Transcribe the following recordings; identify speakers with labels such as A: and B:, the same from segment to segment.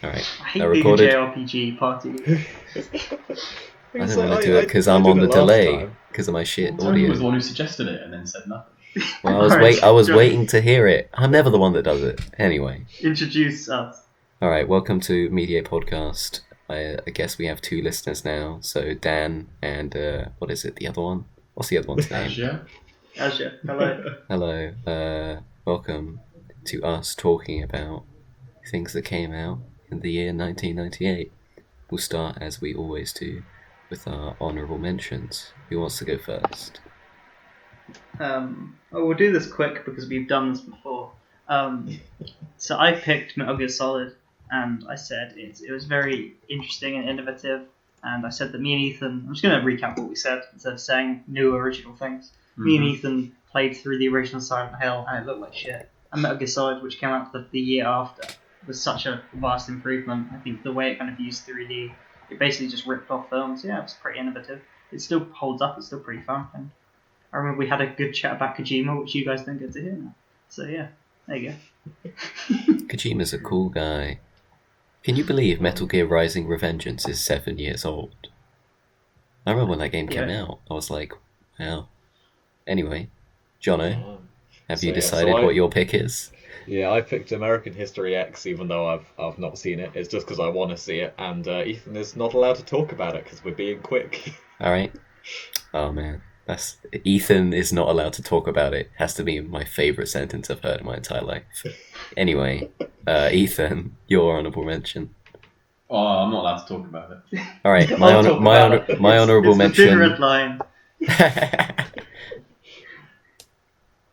A: Alright.
B: I hate being a JRPG party.
A: I don't want to do it because I'm on the delay because of my shit
C: Tony
A: audio.
C: was the one who suggested it and then said nothing.
A: Well, I was waiting to hear it. I'm never the one that does it. Anyway.
B: Introduce us.
A: Alright, welcome to Media Podcast. I guess we have 2 listeners now. So Dan and, what is it, the other one? What's the other one's name?
B: Azure. Hello.
A: Hello. Welcome to us talking about things that came out in the year 1998. We'll start, as we always do, with our honourable mentions. Who wants to go first?
B: We'll do this quick because we've done this before. So I picked Metal Gear Solid, and I said it was very interesting and innovative. And I said that me and Ethan, I'm just going to recap what we said instead of saying new original things. Mm-hmm. Me and Ethan played through the original Silent Hill, and it looked like shit. And Metal Gear Solid, which came out the year after, was such a vast improvement. I think the way it kind of used 3D, it basically just ripped off films. Yeah, it was pretty innovative. It still holds up. It's still pretty fun. And I remember we had a good chat about Kojima, which you guys don't get to hear now. So yeah, there you go.
A: Kojima's a cool guy. Can you believe Metal Gear Rising: Revengeance is 7 years old? I remember when that game came out. I was like, wow. Anyway, Jono, have you decided what your pick is?
D: Yeah, I picked American History X, even though I've not seen it. It's just because I want to see it, and Ethan is not allowed to talk about it because we're being quick.
A: All right. Oh man, Ethan is not allowed to talk about it. Has to be my favorite sentence I've heard in my entire life. Anyway, Ethan, your honourable mention.
C: Oh, I'm not allowed to talk about it.
A: All right, my honourable mention.
B: The Thin Red Line.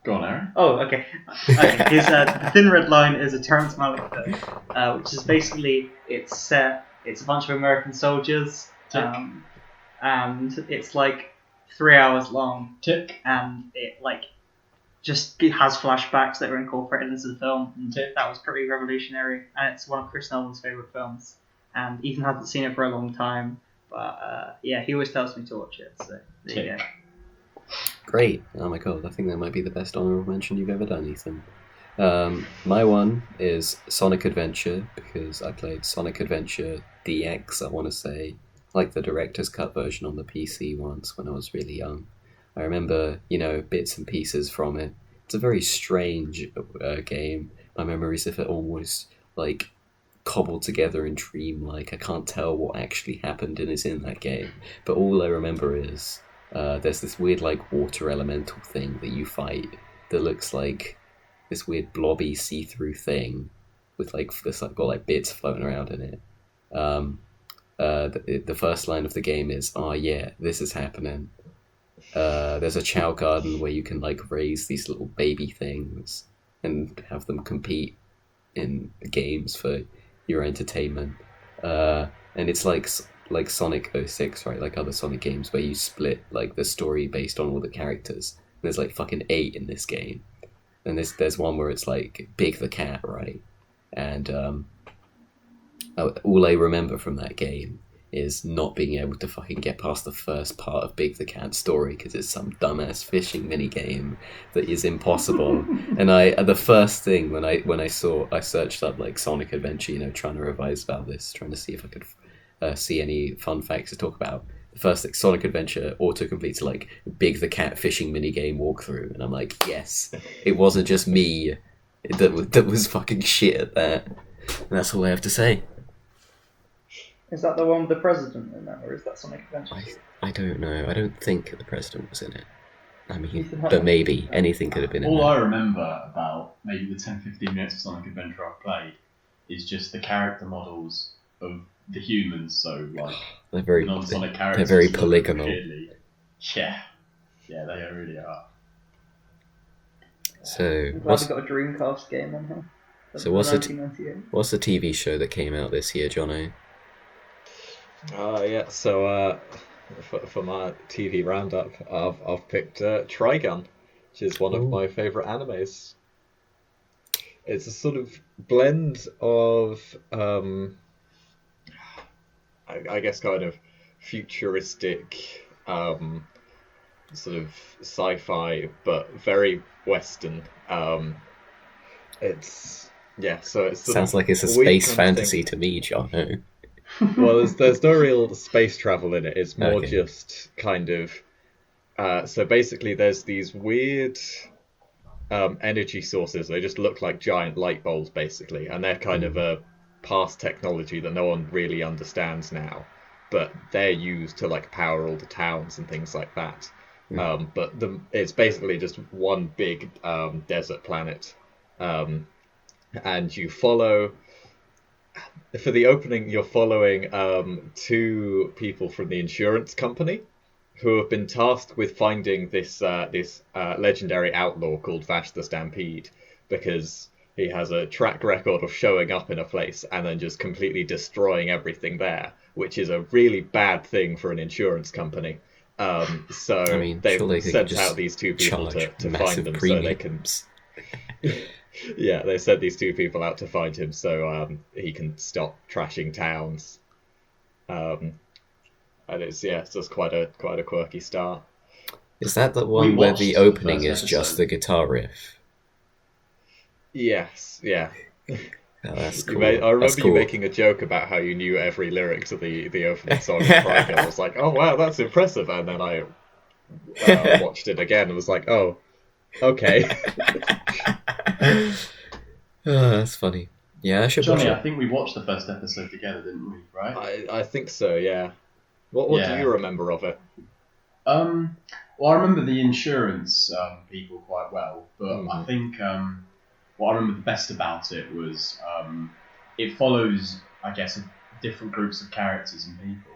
C: Go on, Aaron.
B: Oh, okay. The Thin Red Line is a Terrence Malick film, which is basically it's a bunch of American soldiers, and it's like 3 hours long. And it it has flashbacks that are incorporated into the film. And that was pretty revolutionary, and it's one of Chris Nolan's favorite films. And Ethan hasn't seen it for a long time, but yeah, he always tells me to watch it. So there you go.
A: Great. Oh my god, I think that might be the best honourable mention you've ever done, Ethan. My one is Sonic Adventure, because I played Sonic Adventure DX, I want to say, like the director's cut version on the PC once when I was really young. I remember, bits and pieces from it. It's a very strange game. My memories of it almost, cobbled together and dream-like. I can't tell what actually happened and is in that game. But all I remember is there's this weird, water elemental thing that you fight that looks like this weird blobby see-through thing with, got, bits floating around in it. The first line of the game is, oh yeah, this is happening. There's a Chow Garden where you can raise these little baby things and have them compete in games for your entertainment. And it's like Sonic 06, right? Like other Sonic games where you split the story based on all the characters. And there's fucking 8 in this game. And there's one where it's Big the Cat, right? And all I remember from that game is not being able to fucking get past the first part of Big the Cat's story because it's some dumbass fishing minigame that is impossible. And the first thing when I searched up Sonic Adventure, trying to revise about this, trying to see if I could see any fun facts to talk about. The first thing, Sonic Adventure autocompletes Big the Cat fishing minigame walkthrough, and I'm like, yes, it wasn't just me that was fucking shit at that. And that's all I have to say.
B: Is that the one with the president in that, or is that Sonic Adventure?
A: I don't know. I don't think the president was in it. I mean, but maybe anything could have been in it.
C: All I remember about maybe the 10-15 minutes of Sonic Adventure I've played is just the character models of the humans. So
A: they're very
C: non-Sonic characters.
A: They're very polygonal.
C: Yeah, they really are.
A: So
B: I'm glad we got a Dreamcast game on here.
A: So what's the TV show that came out this year, Jono?
D: Yeah. So for my TV roundup, I've picked Trigun, which is one of my favorite animes. It's a sort of blend of I guess kind of futuristic sort of sci-fi, but very Western. It's yeah, so it's sort
A: Sounds
D: of
A: like it's a
D: weird
A: space
D: kind of
A: fantasy
D: thing.
A: to me, John.
D: Well, there's no real space travel in it. It's more
A: Okay.
D: just kind of. So basically, there's these weird energy sources. They just look like giant light bulbs, basically, and they're kind of a past technology that no one really understands now. But they're used to like power all the towns and things like that. But it's basically just one big desert planet, and you follow. For the opening, you're following two people from the insurance company who have been tasked with finding this legendary outlaw called Vash the Stampede, because he has a track record of showing up in a place and then just completely destroying everything there, which is a really bad thing for an insurance company. So
A: I mean,
D: they've
A: surely they could
D: sent out
A: just
D: these two people
A: charge
D: to find
A: massive
D: them so they can.
A: premiums.
D: Yeah, they sent these two people out to find him so he can stop trashing towns. And it's just quite a quirky start.
A: Is that the
C: We
A: one where the
C: watched the
A: opening
C: first
A: is just
C: episode.
A: the guitar riff?
D: Yes, yeah.
A: Oh, that's
D: You
A: cool.
D: I remember
A: That's
D: you
A: cool.
D: making a joke about how you knew every lyric to the opening song of Trigun. I was like, oh wow, that's impressive. And then I watched it again and was like, oh, okay.
A: Oh, that's funny. Yeah, I should watch
C: Johnny,
A: it.
C: I think we watched the first episode together, didn't we? Right?
D: I think so, yeah. What do
C: Yeah.
D: you remember of it?
C: Well, I remember the insurance people quite well, but I think what I remember the best about it was it follows, I guess, different groups of characters and people,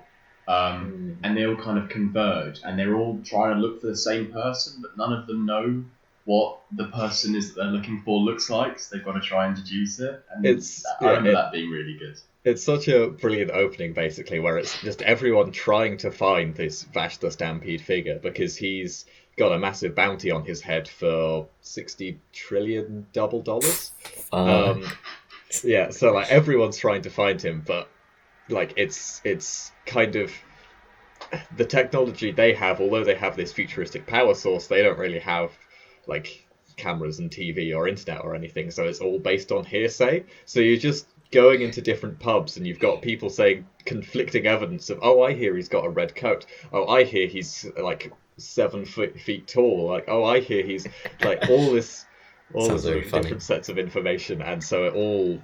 C: and they all kind of converge, and they're all trying to look for the same person, but none of them know what the person is that they're looking for looks like, so they've got to try and deduce it. And I remember that being really good.
D: It's such a brilliant opening, basically, where it's just everyone trying to find this Vash the Stampede figure because he's got a massive bounty on his head for $60 trillion double dollars. Yeah, so like everyone's trying to find him, but like it's kind of the technology they have. Although they have this futuristic power source, they don't really have like cameras and TV or internet or anything. So it's all based on hearsay. So you're just going into different pubs and you've got people saying conflicting evidence of, oh, I hear he's got a red coat. Oh, I hear he's like 7 feet tall. Like, oh, I hear he's like all this sort of different sets of information. And so it all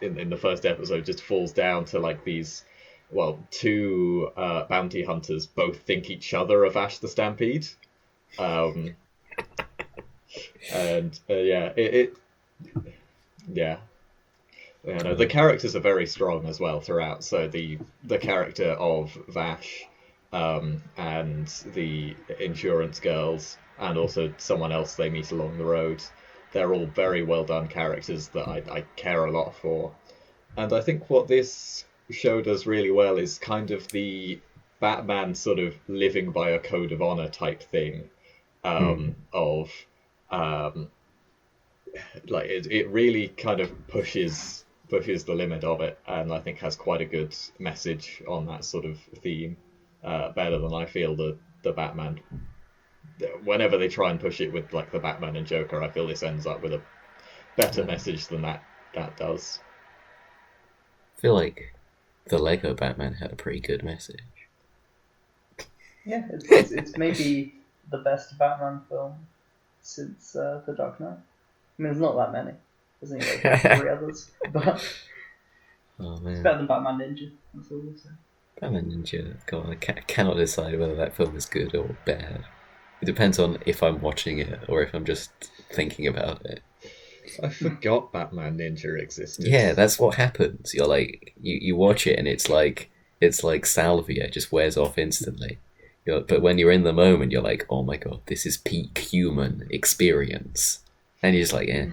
D: in the first episode just falls down to like these, well, two bounty hunters both think each other of Vash the Stampede. And the characters are very strong as well throughout. So the character of Vash, and the insurance girls, and also someone else they meet along the road, they're all very well done characters that I care a lot for. And I think what this show does really well is kind of the Batman sort of living by a code of honor type thing, like it really kind of pushes the limit of it, and I think has quite a good message on that sort of theme, better than I feel the Batman. Whenever they try and push it with like the Batman and Joker, I feel this ends up with a better message than that does.
A: I feel like the Lego Batman had a pretty good message.
B: Yeah, it's maybe the best Batman film since The Dark Knight. I mean, there's not that many. There's only like 3 others, but
A: Oh man,
B: it's better than Batman Ninja. That's all we'll say.
A: Batman Ninja. God, I cannot decide whether that film is good or bad. It depends on if I'm watching it or if I'm just thinking about it.
D: I forgot Batman Ninja existed.
A: Yeah, that's what happens. You're like, you watch it and it's like salvia, it just wears off instantly. But when you're in the moment, you're like, oh my god, this is peak human experience. And you're just like, yeah.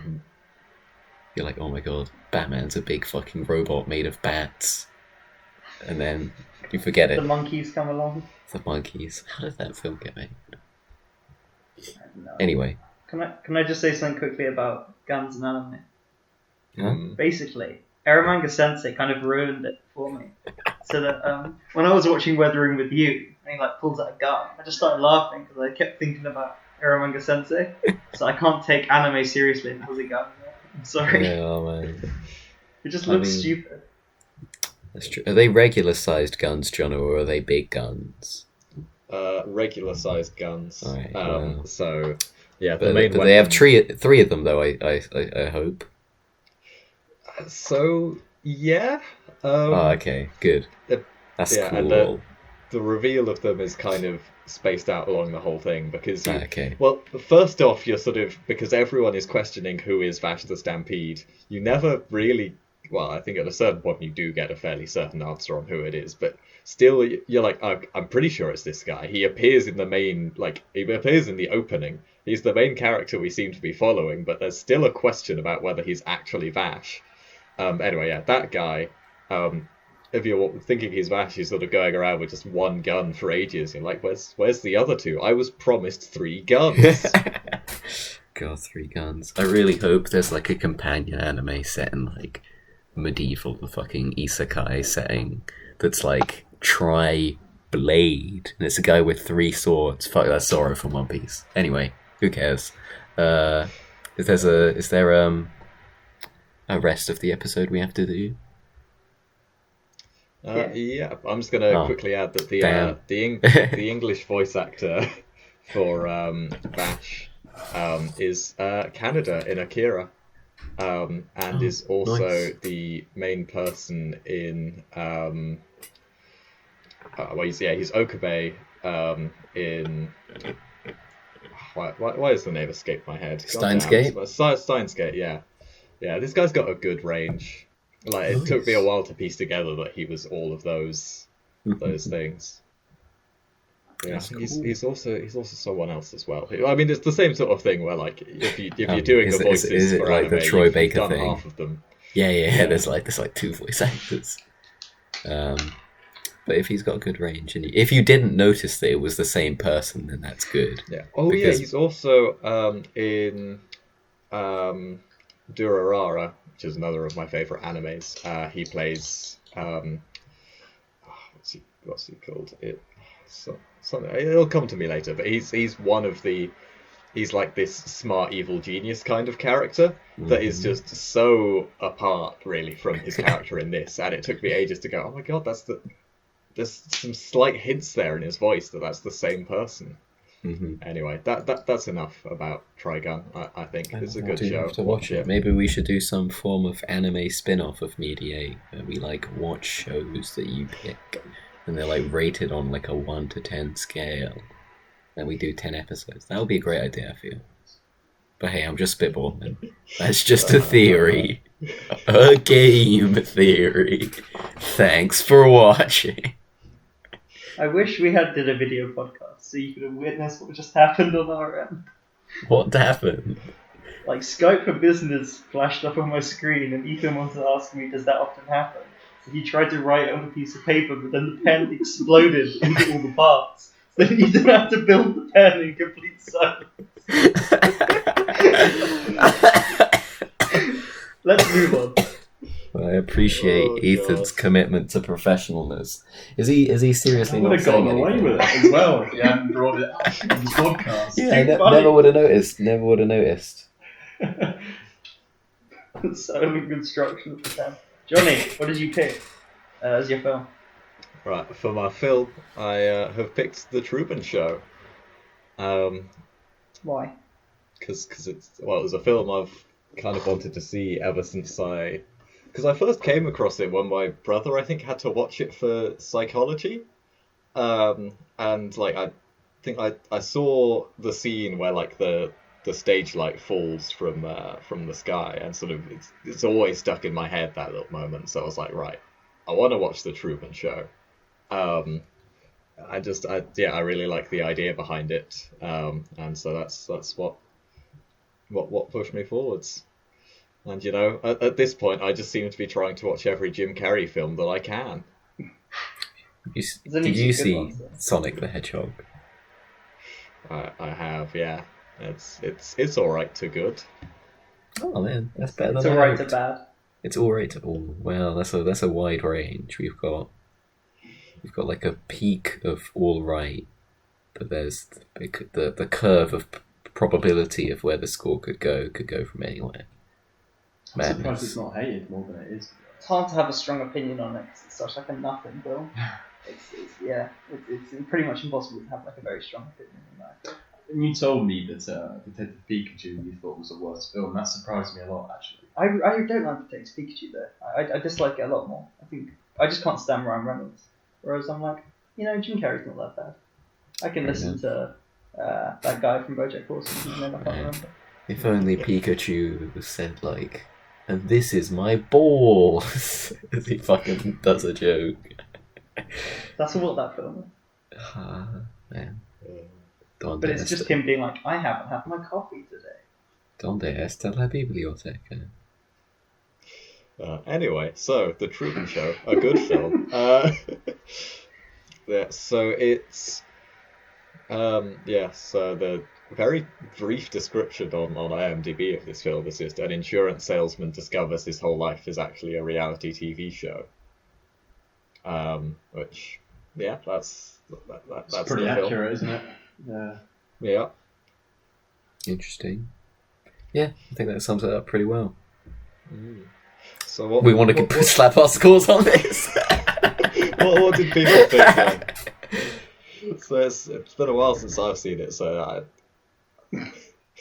A: You're like, oh my god, Batman's a big fucking robot made of bats. And then you forget it.
B: The monkeys come along.
A: The monkeys. How did that film get made?
B: I don't know.
A: Anyway.
B: Can I just say something quickly about guns and anime?
A: Huh?
B: Basically, Eromanga Sensei kind of ruined it for me. So that when I was watching Weathering with You, and he like pulls out a gun, I just started laughing because I kept thinking about Eromanga Sensei. So I can't take anime seriously if it has a gun. I'm sorry.
A: Oh man,
B: It just
A: I
B: looks
A: mean-
B: stupid.
A: that's true. Are they regular-sized guns, John, or are they big guns?
D: Regular sized guns.
A: Alright, wow.
D: So yeah, the
A: But,
D: main
A: but they have
D: weapon-
A: three of them though. I hope.
D: So yeah.
A: Oh, okay, good.
D: the-
A: That's
D: yeah,
A: cool.
D: and the reveal of them is kind of spaced out along the whole thing because
A: Okay.
D: well, first off, you're sort of because everyone is questioning who is Vash the Stampede. You never really, well, I think at a certain point you do get a fairly certain answer on who it is, but still, you're like, I'm pretty sure it's this guy. He appears in the main, he appears in the opening. He's the main character we seem to be following, but there's still a question about whether he's actually Vash. Anyway, yeah, that guy. If you're thinking he's Vash, he's sort of going around with just one gun for ages. You're like, where's the other two? I was promised 3 guns.
A: God, 3 guns. I really hope there's like a companion anime set in like medieval fucking isekai setting that's like Tri-Blade, and it's a guy with 3 swords. Fuck, that's Zoro from One Piece. Anyway, who cares? Is there a rest of the episode we have to do?
D: Yeah, I'm just gonna quickly add that the English voice actor for Vash is Canada in Akira, and is also
A: nice.
D: the main person in he's Okabe in why does the name escape my head?
A: Steins Gate?
D: Steins Gate, yeah. This guy's got a good range. Like it took me a while to piece together that he was all of those things. Yeah,
A: That's
D: he's also someone else as well. I mean, it's the same sort of thing where like if you're doing the voices
A: is it
D: for
A: like
D: anime,
A: the Troy
D: you've
A: Baker
D: done
A: thing?
D: half of them.
A: Yeah. There's like 2 voice actors. But if he's got good range, and if you didn't notice that it was the same person, then that's good.
D: Yeah. Oh
A: Because-
D: yeah, he's also in Durarara, which is another of my favorite animes. He plays what's he called? It'll come to me later. But he's one of the he's like this smart evil genius kind of character that is just so apart really from his character in this, and it took me ages to go, oh my god, there's some slight hints there in his voice that's the same person. Anyway, that's enough about Trigun. I think it's a good show.
A: To watch it. Maybe we should do some form of anime spin-off of Mediate, where we like watch shows that you pick, and they're like rated on like a 1 to 10 scale. Then we do 10 episodes. That would be a great idea, I feel. But hey, I'm just spitballing. That's just a theory. A game theory. Thanks for watching.
B: I wish we had did a video podcast so you could have witnessed what just happened on our end.
A: What happened?
B: Like Skype for Business flashed up on my screen, and Ethan wanted to ask me, does that often happen? So he tried to write it on a piece of paper, but then the pen exploded into all the parts. So he didn't have to build the pen in complete silence. Let's move on.
A: Well, I appreciate Ethan's commitment to professionalness. Is he seriously
C: I would
A: not
C: have
A: saying
C: gotten away
A: anything?
C: with it as well. Yeah, and brought it up on the podcast.
A: Yeah,
B: funny.
A: never would have noticed. Never would have noticed.
B: So in construction of the pen. Johnny, what did you pick as your film?
D: Right, for my film, I have picked The Truman Show.
B: Why?
D: Because it was a film I've kind of wanted to see ever since because I first came across it when my brother, I think, had to watch it for psychology. And like I think I saw the scene where like the stage light falls from the sky, and sort of it's always stuck in my head, that little moment. So I was like, right, I want to watch The Truman Show. I really like the idea behind it, and so that's what pushed me forwards. And you know, at this point, I just seem to be trying to watch every Jim Carrey film that I can.
A: Did you see Sonic the Hedgehog?
D: I have, yeah. It's all right to good.
A: Oh man, that's better
B: It's
A: than I
B: alright to
A: hoped.
B: bad.
A: It's alright to all. Well, that's a wide range. We've got like a peak of all right, but there's the curve of probability of where the score could go from anywhere.
C: I'm surprised
A: Madness.
C: it's not hated more than it is.
B: It's hard to have a strong opinion on it because it's such like a nothing film. It's pretty much impossible to have like a very strong opinion on that.
C: And you told me that Detective Pikachu you thought was the worst film. That surprised me a lot, actually.
B: I don't like Detective Pikachu though. I dislike it a lot more. I think I just can't stand Ryan Reynolds. Whereas I'm like, Jim Carrey's not that bad. I can listen to that guy from BoJack Horseman whose name I can't remember.
A: If only Pikachu said like, and this is my balls, as he fucking does a joke.
B: That's what that film is.
A: Man.
B: But it's just him being like, I haven't had my coffee today.
A: Donde está la biblioteca?
D: Anyway, so The Truman Show, a good film. Yeah, so it's so the very brief description on IMDb of this film is just an insurance salesman discovers his whole life is actually a reality TV show. Which, yeah, that's
C: pretty
D: the
C: accurate,
D: film.
C: isn't it? Yeah.
D: Yeah.
A: Interesting. Yeah, I think that sums it up pretty well.
D: So what
A: We want to slap our scores on this.
D: what did people think then? So it's been a while since I've seen it, so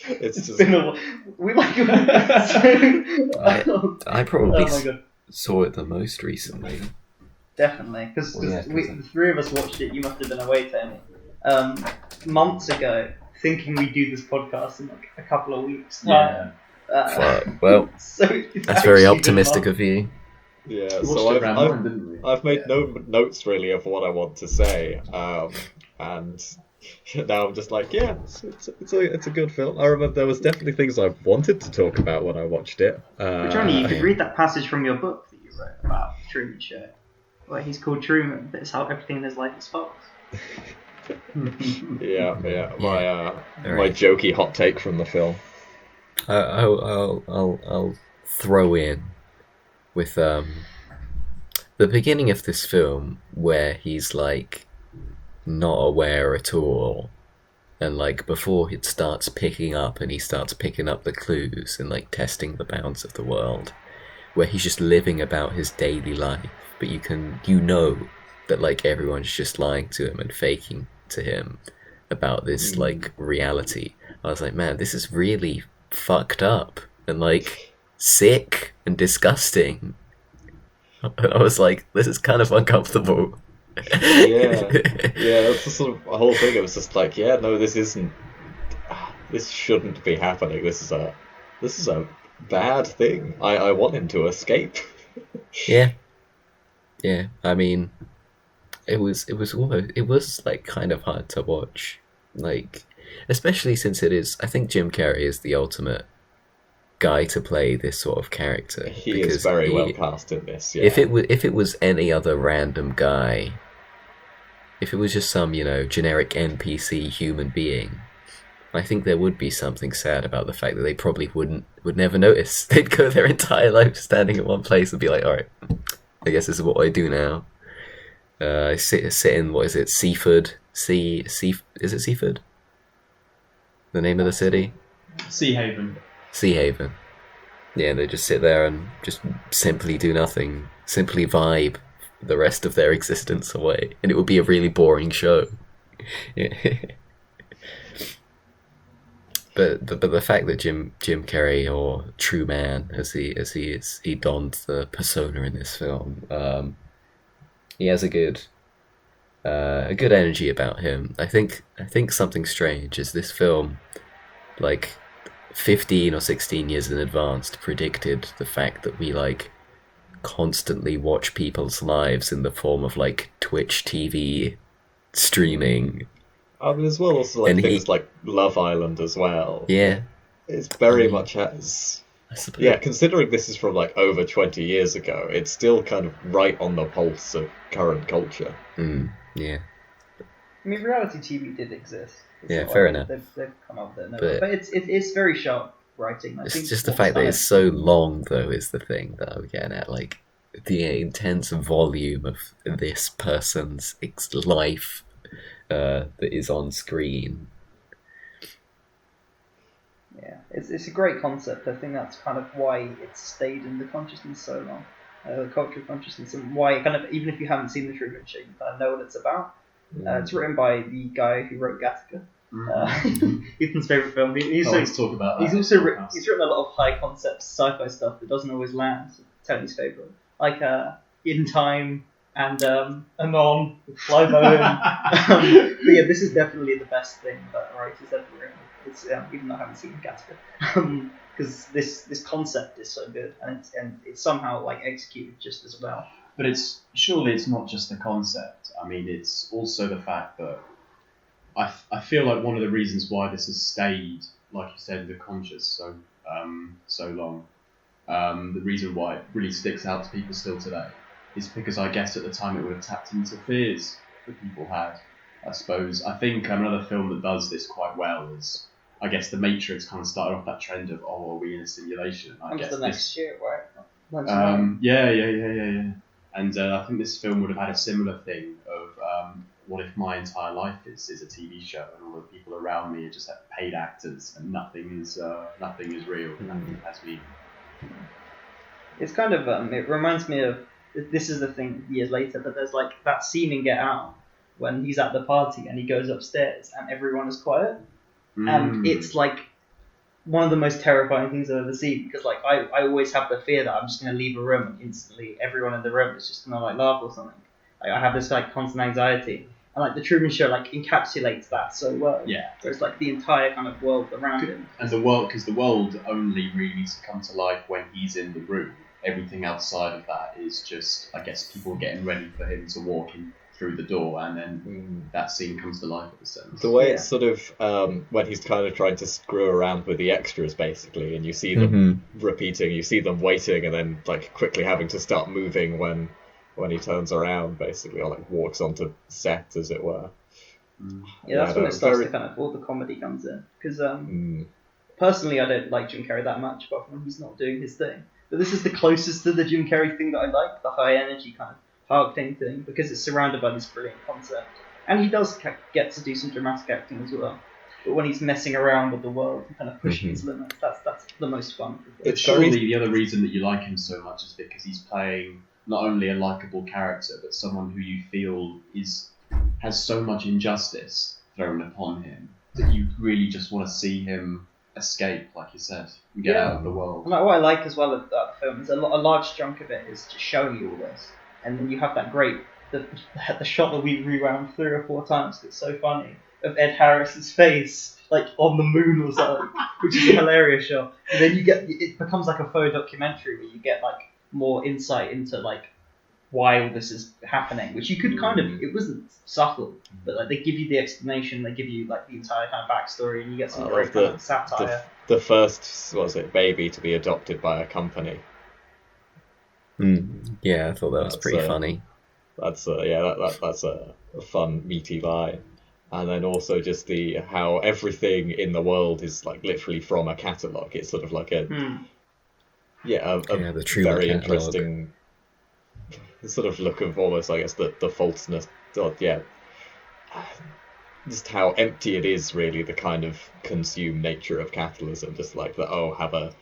D: it's just
B: Been a while. We like
A: I probably
B: Oh my God.
A: saw it the most recently.
B: Definitely, because
A: Well, yeah,
B: the three of us watched it. You must have been away, Tony, months ago, thinking we'd do this podcast in like a couple of weeks.
C: Yeah.
A: Well,
B: So
A: that's very optimistic of you.
D: yeah.
C: We
D: So
C: watched it around one, didn't we?
D: I've made no notes really of what I want to say, and now I'm just like, yeah, it's a good film. I remember there was definitely things I wanted to talk about when I watched it.
B: Johnny, you could read that passage from your book that you wrote about Truman Show, where he's called Truman, but it's how everything in his life is false.
D: Yeah. My
A: Alright.
D: jokey hot take from the film.
A: I'll throw in with the beginning of this film where he's like not aware at all, and like before it starts picking up and he starts picking up the clues and like testing the bounds of the world, where he's just living about his daily life, but you know that like everyone's just lying to him and faking to him about this like reality. I was like, man, this is really fucked up and like sick and disgusting. I was like, this is kind of uncomfortable.
D: Yeah, that's the sort of whole thing. It was just like, yeah, no, this shouldn't be happening. This is a bad thing. I want him to escape.
A: Yeah. I mean, it was like kind of hard to watch, like especially since it is. I think Jim Carrey is the ultimate guy to play this sort of character.
D: He is very well cast in this. Yeah.
A: If it was any other random guy, if it was just some generic NPC human being, I think there would be something sad about the fact that they probably would never notice. They'd go their entire life standing in one place and be like, all right, I guess this is what I do now. I sit in, what is it, Seaford? Is it Seaford? The name of the city?
C: Sea Haven.
A: Sea Haven. Yeah, they just sit there and just simply do nothing, simply vibe the rest of their existence away, and it would be a really boring show. But the fact that Jim Carrey, or Truman as he donned the persona in this film, he has a good energy about him. I think something strange is this film, like 15 or 16 years in advance, predicted the fact that we like constantly watch people's lives in the form of like Twitch TV streaming.
D: I mean, as well also like things like Love Island as well.
A: Yeah,
D: it's very much as. Yeah, considering this is from like over 20 years ago, it's still kind of right on the pulse of current culture.
A: Yeah.
B: I mean, reality TV did exist.
A: Yeah, fair enough.
B: They've come up with it, but it's very sharp writing. I think
A: it's just the fact that it's so long, though, is the thing that I'm getting at. Like the intense volume of this person's life that is on screen.
B: Yeah, it's a great concept. I think that's kind of why it's stayed in the consciousness so long, the cultural consciousness, and why kind of even if you haven't seen the Truman Show, you kind of know what it's about. It's written by the guy who wrote Gattaca, Ethan's favorite film.
C: Let's talk about that.
B: He's also he's written a lot of high concept sci-fi stuff that doesn't always land. So Tony's favorite, like In Time and Anon with Clive Owen. But yeah, this is definitely the best thing that the writer's ever written. It's even though I haven't seen Gattaca, because this concept is so good and it's somehow like executed just as well.
C: But surely it's not just the concept. I mean, it's also the fact that I feel like one of the reasons why this has stayed, like you said, the conscious so long. The reason why it really sticks out to people still today is because I guess at the time it would have tapped into fears that people had. I suppose. I think another film that does this quite well is, I guess, The Matrix kind of started off that trend of, are we in a simulation? I guess
B: the next year, right?
C: Yeah. And I think this film would have had a similar thing of what if my entire life is a TV show and all the people around me are just paid actors and nothing is real, nothing has meaning.
B: It's kind of it reminds me of, this is the thing years later, but there's like that scene in Get Out when he's at the party and he goes upstairs and everyone is quiet, and it's like one of the most terrifying things I've ever seen, because like I always have the fear that I'm just going to leave a room and instantly everyone in the room is just going to like laugh or something. Like I have this like constant anxiety, and like the Truman Show like encapsulates that so well.
C: Yeah.
B: So it's like the entire kind of world around him.
C: And the world, because the world only really needs to come to life when he's in the room. Everything outside of that is just, I guess, people getting ready for him to walk in through the door, and then that scene comes to life at the sense.
D: The way it's sort of when he's kind of trying to screw around with the extras, basically, and you see them repeating, you see them waiting, and then like quickly having to start moving when he turns around, basically, or like walks onto set, as it were.
B: Yeah, that's when it starts to kind of all the comedy comes in. Because personally, I don't like Jim Carrey that much, apart from when he's not doing his thing. But this is the closest to the Jim Carrey thing that I like, the high energy kind of targeting thing, because it's surrounded by this brilliant concept. And he does get to do some dramatic acting as well. But when he's messing around with the world and kind of pushing his limits, that's the most fun.
C: It's surely the other reason that you like him so much is because he's playing not only a likable character, but someone who you feel has so much injustice thrown upon him that you really just want to see him escape, like you said, and get out of the world.
B: And like, what I like as well of that film is a large chunk of it is just showing you all this, and then you have that great the shot that we rewound 3 or 4 times. It's so funny, of Ed Harris's face like on the moon or something, which is a hilarious shot. And then it becomes like a faux documentary where you get like more insight into like why all this is happening, which you could kind of, it wasn't subtle, but like they give you the explanation, they give you like the entire kind of backstory, and you get some great kind of satire.
D: The first, baby to be adopted by a company.
A: Yeah, I thought that was pretty funny.
D: That's that's a fun, meaty line. And then also just how everything in the world is like literally from a catalogue. It's sort of like a
A: the Truman
D: very
A: catalog.
D: Interesting sort of look of almost, I guess, the falseness. Just how empty it is, really, the kind of consumed nature of capitalism. Just like have a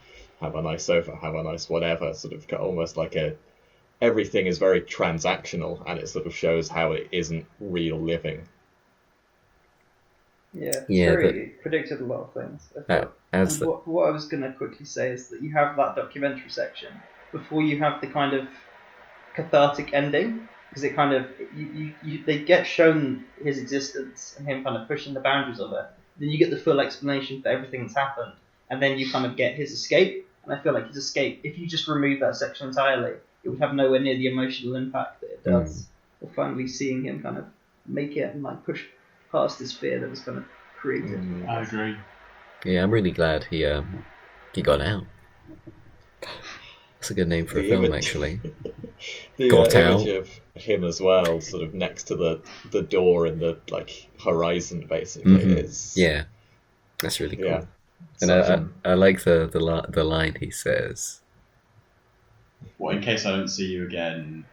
D: nice sofa, have a nice whatever. Sort of almost like everything is very transactional, and it sort of shows how it isn't real living.
B: Yeah, it predicted a lot of things. What I was going to quickly say is that you have that documentary section before you have the kind of cathartic ending, because it kind of they get shown his existence and him kind of pushing the boundaries of it. Then you get the full explanation for everything that's happened, and then you kind of get his escape. And I feel like his escape, if you just remove that section entirely, it would have nowhere near the emotional impact that it does. Of finally seeing him kind of make it and like push past this fear that was kind of created.
C: I agree.
A: Yeah, I'm really glad he got out. That's a good name for a film, actually.
D: The image of him as well, sort of next to the door in the like horizon, basically, is
A: that's really cool. Yeah. And I like the line he says.
C: Well, in case I don't see you again,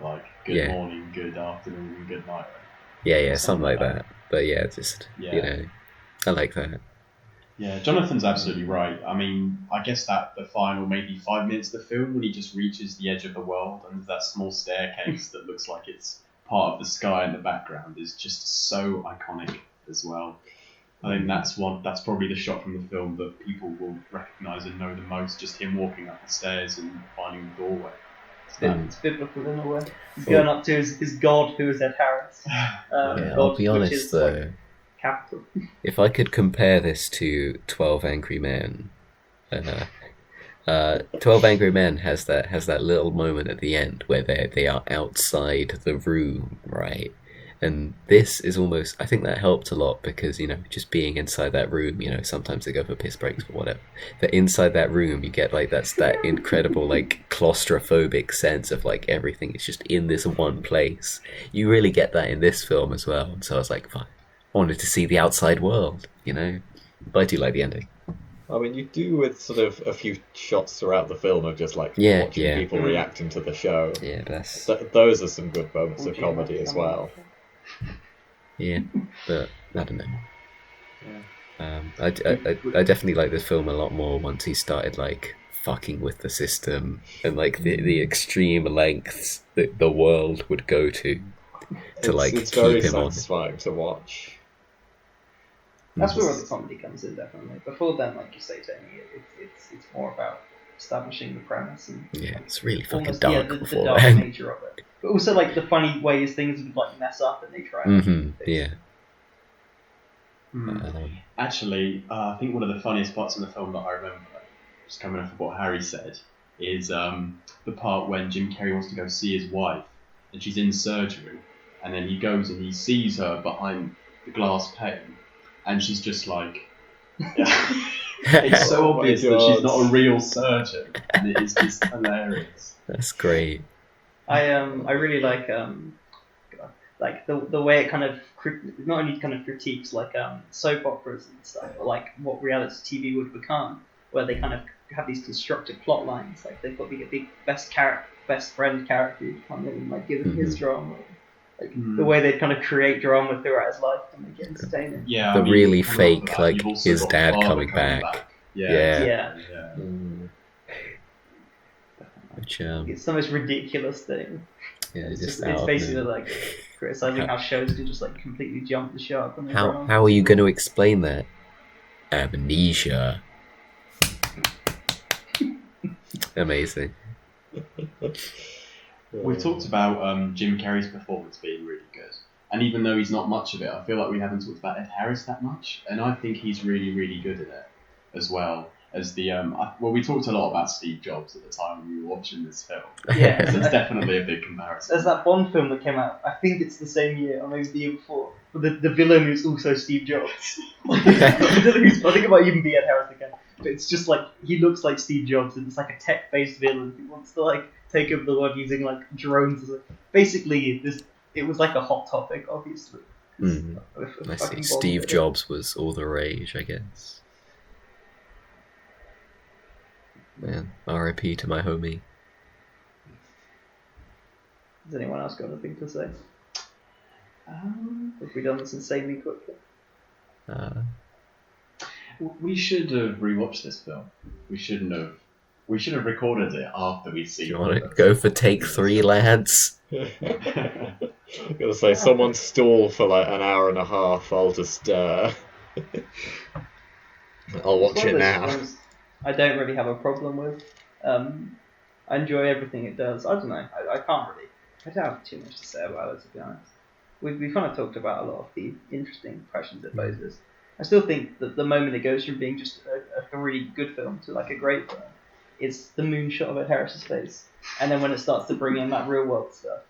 C: like good morning, good afternoon, and good night.
A: Yeah, something like that. But yeah, just you know, I like that.
C: Yeah, Jonathan's absolutely right. I mean, I guess that the final maybe 5 minutes of the film when he just reaches the edge of the world and there's that small staircase that looks like it's part of the sky in the background is just so iconic as well. I think that's probably the shot from the film that people will recognise and know the most. Just him walking up the stairs and finding the doorway.
B: It's biblical in a way. He's going up to his god, who is Ed Harris.
A: Yeah,
B: God,
A: I'll be
B: which
A: honest
B: is,
A: though.
B: like, capital.
A: If I could compare this to 12 Angry Men, 12 Angry Men has that little moment at the end where they are outside the room, right? And this is almost, I think that helped a lot because, just being inside that room, sometimes they go for piss breaks or whatever. But inside that room, you get like that incredible like claustrophobic sense of like everything is just in this one place. You really get that in this film as well. And so I was like, fine. I wanted to see the outside world, But I do like the ending.
D: I mean, you do with sort of a few shots throughout the film of just like
A: Yeah,
D: watching
A: yeah.
D: people reacting to the show.
A: Yeah, that's
D: Those are some good moments of comedy as well.
A: yeah, but I don't know. I definitely like this film a lot more once he started like fucking with the system and like the extreme lengths that the world would go to like
D: it's
A: keep
D: very
A: him on.
D: satisfying to watch.
B: That's where the comedy comes in, definitely. Before then, like you say, Tony, it's more about establishing the premise and
A: Yeah, it's really fucking
B: almost
A: dark
B: the
A: before
B: dark
A: then.
B: nature of it. But also like the funny ways things would like mess up and they try.
A: Yeah.
C: Actually, I think one of the funniest parts of the film that I remember, just coming off of what Harry said, is the part when Jim Carrey wants to go see his wife and she's in surgery, and then he goes and he sees her behind the glass pane, and she's just like, it's so obvious that she's not a real surgeon, and it is just hilarious.
A: That's great.
B: I really like the way it kind of not only kind of critiques like soap operas and stuff, but like what reality TV would become, where they kind of have these constructed plot lines. Like they've got the big best friend character who come in and like give him his drama. Like the way they kind of create drama throughout his life to make it entertaining.
C: Yeah,
A: The
C: I mean,
A: really
C: coming off
A: fake,
C: of that,
A: like
C: you've also
A: his
C: got
A: dad
C: father
A: coming back.
C: Yeah.
A: Which
B: It's the most ridiculous thing.
A: yeah,
B: It's
A: out
B: basically
A: of
B: like criticizing how shows can just like completely jump the shark on the
A: how
B: drama.
A: how are you going to explain that? Amnesia. Amazing.
C: We've talked about Jim Carrey's performance being really good, and even though he's not much of it, I feel like we haven't talked about Ed Harris that much, and I think he's really, really good at it as well as the we talked a lot about Steve Jobs at the time when we were watching this film.
B: Yeah,
C: So it's definitely a big comparison.
B: There's that Bond film that came out. I think it's the same year, or maybe the year before. But the villain is also Steve Jobs. I think it might even be Ed Harris again. But it's just like he looks like Steve Jobs, and it's like a tech-based villain who wants to like take over the world using like drones. Basically, it was like a hot topic, obviously.
A: I see. Steve Jobs was all the rage, I guess. Man, R.I.P. to my homie.
B: Has anyone else got anything to say? Have we done this insanely quickly?
C: We should have rewatched this film. We shouldn't have. We should have recorded it after we'd seen it.
A: You want to go for take 3, lads?
D: I'm gonna say someone stall for like an hour and a half. I'll just I'll watch it now.
B: I don't really have a problem with. I enjoy everything it does. I don't know. I don't have too much to say about it, to be honest. We've kind of talked about a lot of the interesting questions it poses. I still think that the moment it goes from being just a really good film to like a great film, it's the moonshot of Ed Harris's face, and then when it starts to bring in that real world stuff,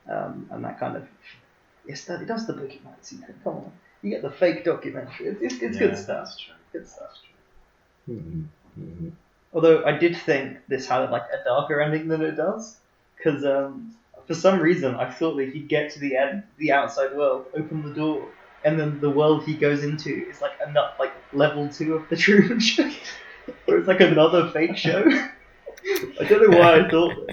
B: and that kind of it does the Boogie Nights. Come on, you get the fake documentary. It's good stuff.
C: That's true.
B: Good stuff.
D: Mm-hmm.
B: Although I did think this had like a darker ending than it does, because for some reason I thought that he'd get to the end, the outside world, open the door, and then the world he goes into is like level 2 of the Truman Show, where it's like another fake show. I don't know why I thought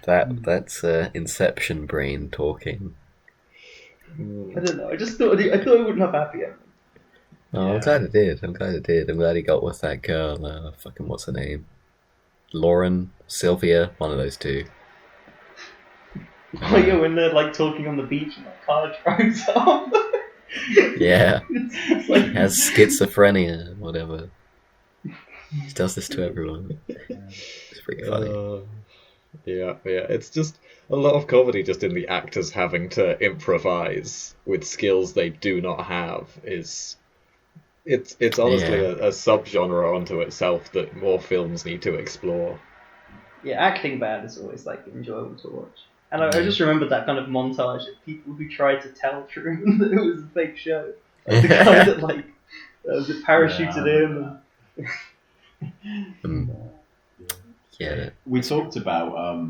B: that.
A: That's Inception brain talking.
B: I don't know. I thought it wouldn't have happy ending.
A: Oh, I'm
C: Yeah.
A: glad it did. I'm glad he got with that girl. Fucking what's her name? Lauren, Sylvia, one of those two.
B: Oh yeah, when they're like talking on the beach and the car drives up.
A: Yeah.
B: It's like
A: He has schizophrenia, whatever. He does this to everyone. It's pretty funny.
D: Yeah. It's just a lot of comedy just in the actors having to improvise with skills they do not have is it's honestly
A: Yeah.
D: a subgenre onto itself that more films need to explore.
B: yeah, acting bad is always like enjoyable to watch. And I
A: Yeah.
B: just remembered that kind of montage of people who tried to tell Truman that it was a fake show. Like the guy that like was it parachuted in.
A: Yeah.
C: We talked about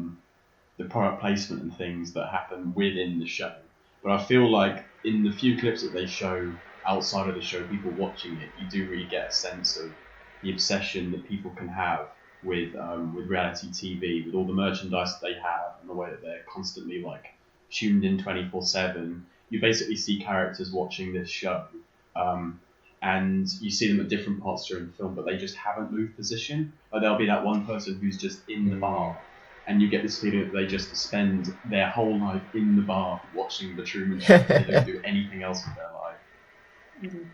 C: the product placement and things that happen within the show, but I feel like in the few clips that they show outside of the show, people watching it, you do really get a sense of the obsession that people can have with reality TV, with all the merchandise that they have and the way that they're constantly like tuned in 24/7. You basically see characters watching this show, and you see them at different parts during the film, but they just haven't moved position. Like there'll be that one person who's just in the bar, and you get this feeling that they just spend their whole life in the bar watching the Truman Show. They don't do anything else with their life.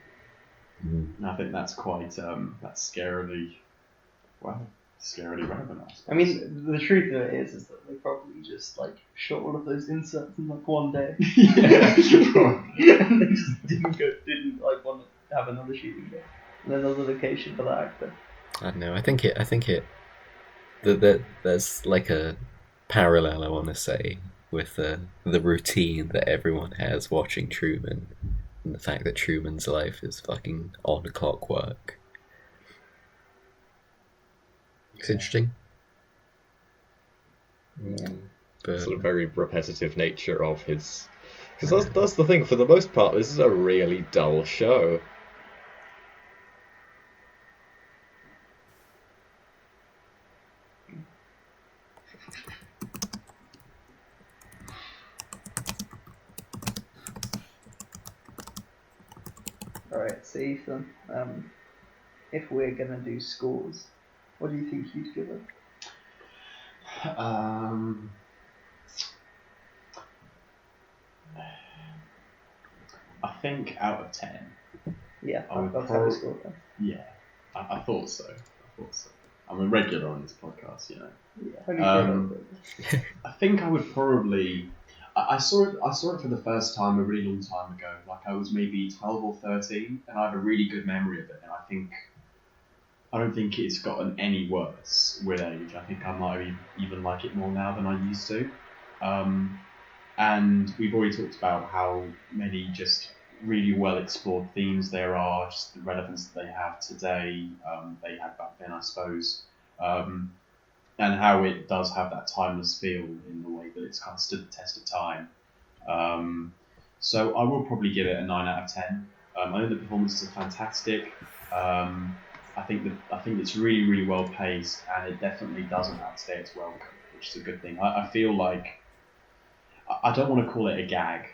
C: And I think that's quite that's scarily relevant. I suppose.
B: I mean, the truth of it is that they probably just like shot all of those inserts in like one day.
C: Yeah,
B: And they just didn't like want to have another shooting day, and another location for that actor.
A: I don't know. I think there's like a parallel I want to say with the routine that everyone has watching Truman, and the fact that Truman's life is fucking on clockwork. It's interesting. But
D: Sort of very repetitive nature of his, because that's the thing. For the most part, this is a really dull show.
B: Alright, so Ethan, if we're gonna do scores, what do you think you'd give it?
C: I think out of 10.
B: Yeah,
C: I would
B: that's how we
C: probably.
B: score then.
C: Yeah, I thought so. I'm a regular on this podcast, you know.
B: Yeah, how do you feel?
C: I think I would probably. I saw it. I saw it for the first time a really long time ago. Like I was maybe 12 or 13, and I have a really good memory of it. And I don't think it's gotten any worse with age. I think I might even like it more now than I used to. And we've already talked about how many just really well explored themes there are, just the relevance that they have today, they had back then, I suppose, and how it does have that timeless feel in the way that it's kind of stood the test of time. So I will probably give it a 9 out of 10. I know the performances are fantastic. I think it's really, really well paced, and it definitely doesn't outstay its welcome, which is a good thing. I feel like I don't want to call it a gag,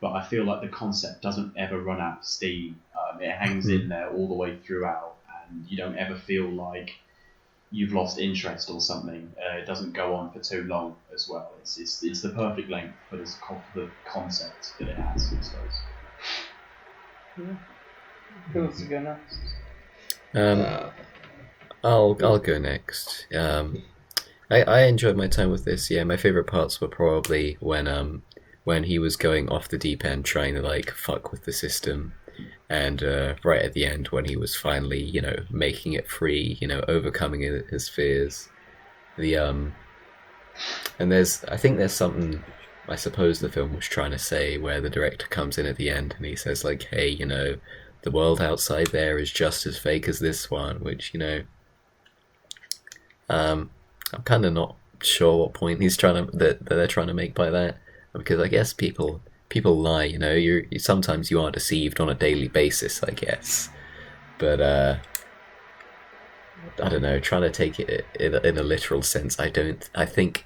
C: but I feel like the concept doesn't ever run out of steam. It hangs in there all the way throughout, and you don't ever feel like you've lost interest or something. It doesn't go on for too long as well. It's the perfect length for the concept that it has, I suppose.
B: Yeah. Who wants to go next?
A: I'll go next. I enjoyed my time with this. Yeah, my favorite parts were probably when he was going off the deep end trying to like fuck with the system, and right at the end when he was finally making it free, overcoming his fears. And I think there's something I suppose the film was trying to say where the director comes in at the end and he says like, hey, the world outside there is just as fake as this one, which I'm kind of not sure what point that they're trying to make by that, because I guess people lie. You sometimes you are deceived on a daily basis, I guess. But I don't know. Trying to take it in a literal sense, I think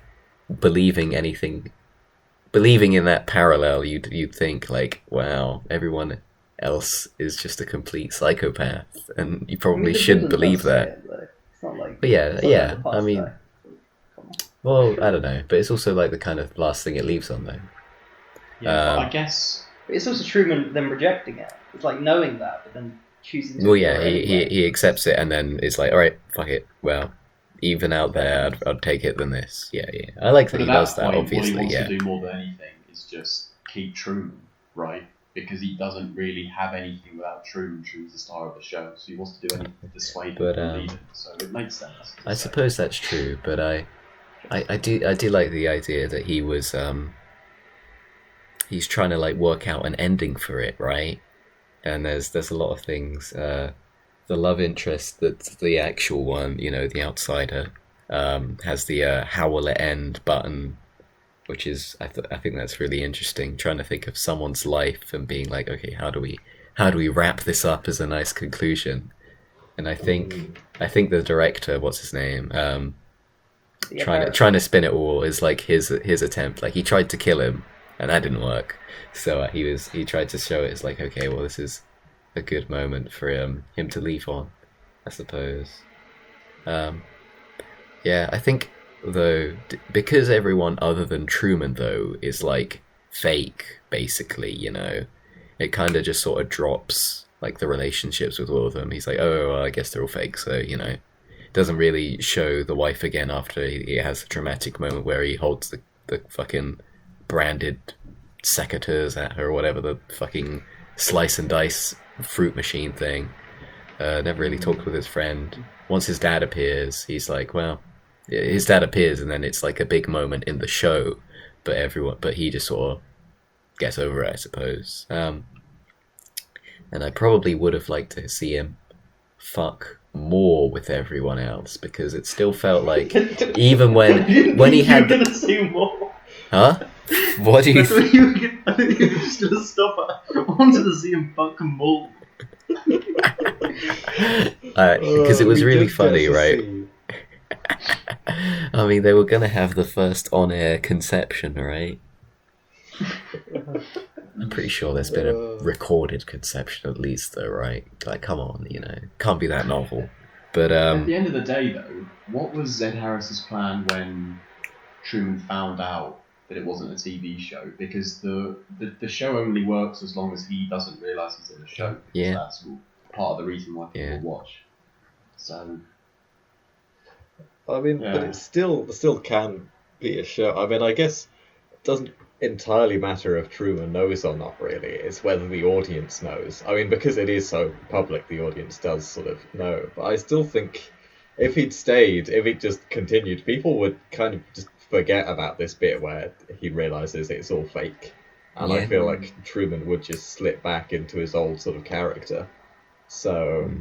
A: believing in that parallel, you'd think like, wow, everyone else is just a complete psychopath, and you
B: I
A: probably
B: mean, the
A: shouldn't
B: villain
A: believe
B: does say
A: that.
B: it, though. It's not like.
A: But yeah,
B: it's not
A: yeah.
B: like the
A: I
B: past
A: mean,
B: guy. Come on.
A: well, I don't know, but it's also like the kind of last thing it leaves on, though.
C: Yeah, but I guess.
B: But it's also Truman them rejecting it. It's like knowing that, but then choosing to.
A: Well, yeah,
B: ignore it
A: he
B: anyway.
A: accepts it, and then is like, all right, fuck it. Well, even out there, I'd take it than this. Yeah, yeah. I like that
C: But
A: he
C: at
A: does
C: that
A: that.
C: point, what he
A: Obviously,
C: wants
A: yeah.
C: to do more than anything is just keep Truman, right? Because he doesn't really have anything without Truman. Truman's the star of the show, so he wants to do anything to dissuade him from leaving. So it makes sense.
A: I suppose that's true, but I do like the idea that he was he's trying to like work out an ending for it, right? And there's a lot of things. The love interest that's the actual one, you know, the outsider, has the how will it end button, which is I think that's really interesting. Trying to think of someone's life and being like, okay, how do we wrap this up as a nice conclusion? And I think the director, what's his name, trying to spin it all is like his attempt. Like he tried to kill him, and that didn't work. So he tried to show it as like, okay, well, this is a good moment for him to leave on, I suppose. Yeah, I think though because everyone other than Truman though is like fake, basically, you know, it kind of just sort of drops like the relationships with all of them. He's like, oh, well, I guess they're all fake, so you know, doesn't really show the wife again after he has a dramatic moment where he holds the fucking branded secateurs at her or whatever, the fucking slice and dice fruit machine thing. Never really talked with his friend. Once his dad appears, he's like, well, his dad appears and then it's like a big moment in the show, but he just sort of gets over it, I suppose. And I probably would have liked to see him fuck more with everyone else, because it still felt like even when he had
B: You're gonna see more.
A: Huh? What do you
B: I thought you were just gonna stop it. I wanted to see him fuck more.
A: Because it was really funny, right? I mean, they were gonna have the first on-air conception, right? I'm pretty sure there's been a recorded conception at least, though, right? Like, come on, you know, can't be that novel. But
C: at the end of the day, though, what was Ed Harris's plan when Truman found out that it wasn't a TV show? Because the show only works as long as he doesn't realise he's in a show.
A: Yeah.
C: That's part of the reason why people watch. So.
D: I mean, but it still can be a show. I mean, I guess it doesn't entirely matter if Truman knows or not, really. It's whether the audience knows. I mean, because it is so public, the audience does sort of know. But I still think if he'd stayed, if he'd just continued, people would kind of just forget about this bit where he realises it's all fake. And I feel like Truman would just slip back into his old sort of character. So...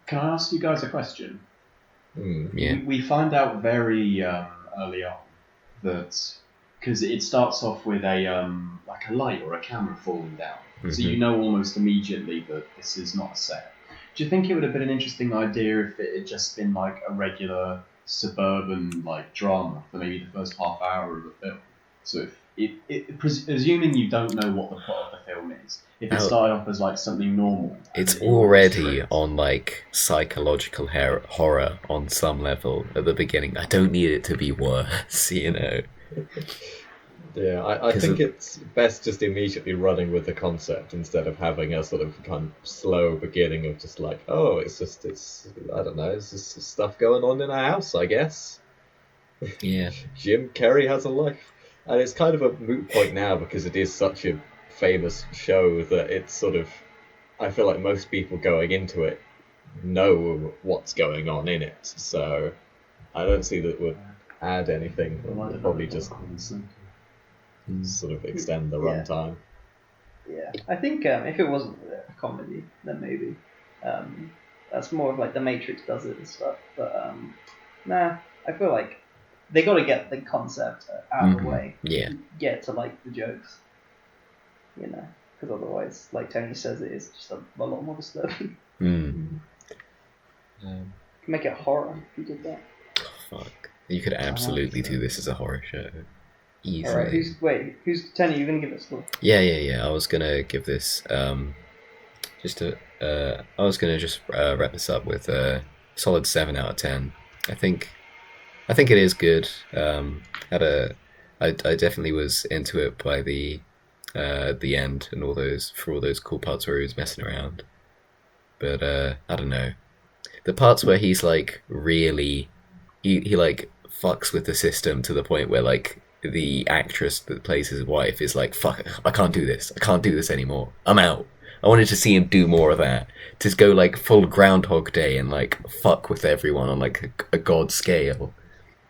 C: Can I ask you guys a question?
A: Yeah.
C: We find out very early on that, because it starts off with a like a light or a camera falling down, so you know almost immediately that this is not a set. Do you think it would have been an interesting idea if it had just been like a regular suburban like drama for maybe the first half hour of the film? So assuming you don't know what the plot of the film is, if it started off as like something normal,
A: it's already on like psychological horror on some level at the beginning. I don't need it to be worse, you know.
D: Yeah, I think it's best just immediately running with the concept instead of having a sort of kind of slow beginning of just like, oh, it's I don't know, it's just stuff going on in a house, I guess.
A: Yeah.
D: Jim Carrey has a life. And it's kind of a moot point now because it is such a famous show that it's sort of... I feel like most people going into it know what's going on in it. So I don't see that it would add anything. It would probably just sort of extend the runtime.
B: Yeah, I think if it wasn't a comedy, then maybe. That's more of like The Matrix does it and stuff. But nah, I feel like they got to get the concept out of the way.
A: Yeah.
B: Get to like the jokes, you know, because otherwise, like Tony says, it is just a lot more disturbing. Make it horror if you did that.
A: Fuck. You could absolutely do this as a horror show. Easily.
B: All right. Who's 10? Are you gonna give it a score?
A: Yeah. I was gonna give this I was gonna just wrap this up with a solid 7 out of 10. I think it is good. I definitely was into it by the end and all those cool parts where he was messing around. But I don't know, the parts where he's like really he like fucks with the system to the point where like the actress that plays his wife is like, fuck, I can't do this anymore, I'm out. I wanted to see him do more of that, to go like full Groundhog Day and like fuck with everyone on like a god scale.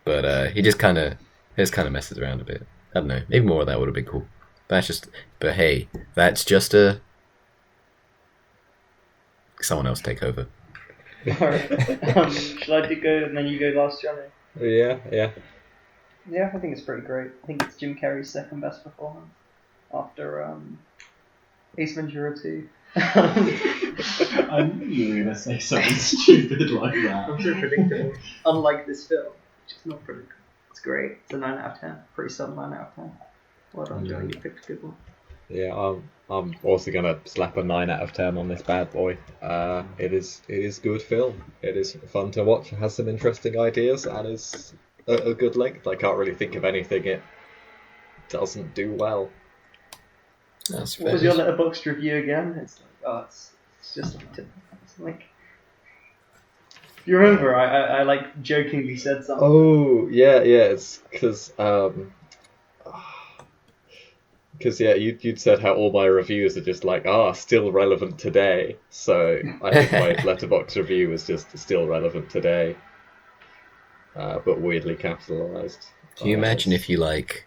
A: But he just kind of messes around a bit. I don't know, maybe more of that would have been cool. But hey, that's just someone else take over.
B: Alright. Shall I go and then you go last, Johnny?
D: Yeah.
B: Yeah, I think it's pretty great. I think it's Jim Carrey's second best performance after Ace Ventura 2.
C: I knew you were going to say something stupid like that.
B: I'm so predictable. Unlike this film, which is not predictable. It's great. It's a 9 out of 10. Pretty solid 9 out of 10. Well done, Johnny. You picked a good one.
D: Yeah, I'm also gonna slap a 9 out of 10 on this bad boy. It is good film. It is fun to watch. It has some interesting ideas and is a good length. I can't really think of anything it doesn't do well.
A: That's
B: What was your Letterboxd review again? It's like, it's just like. You remember? I like jokingly said something.
D: Oh yeah, it's because you'd said how all my reviews are just like, still relevant today. So I think my Letterboxd review was just still relevant today, but weirdly capitalized.
A: Can you imagine if you like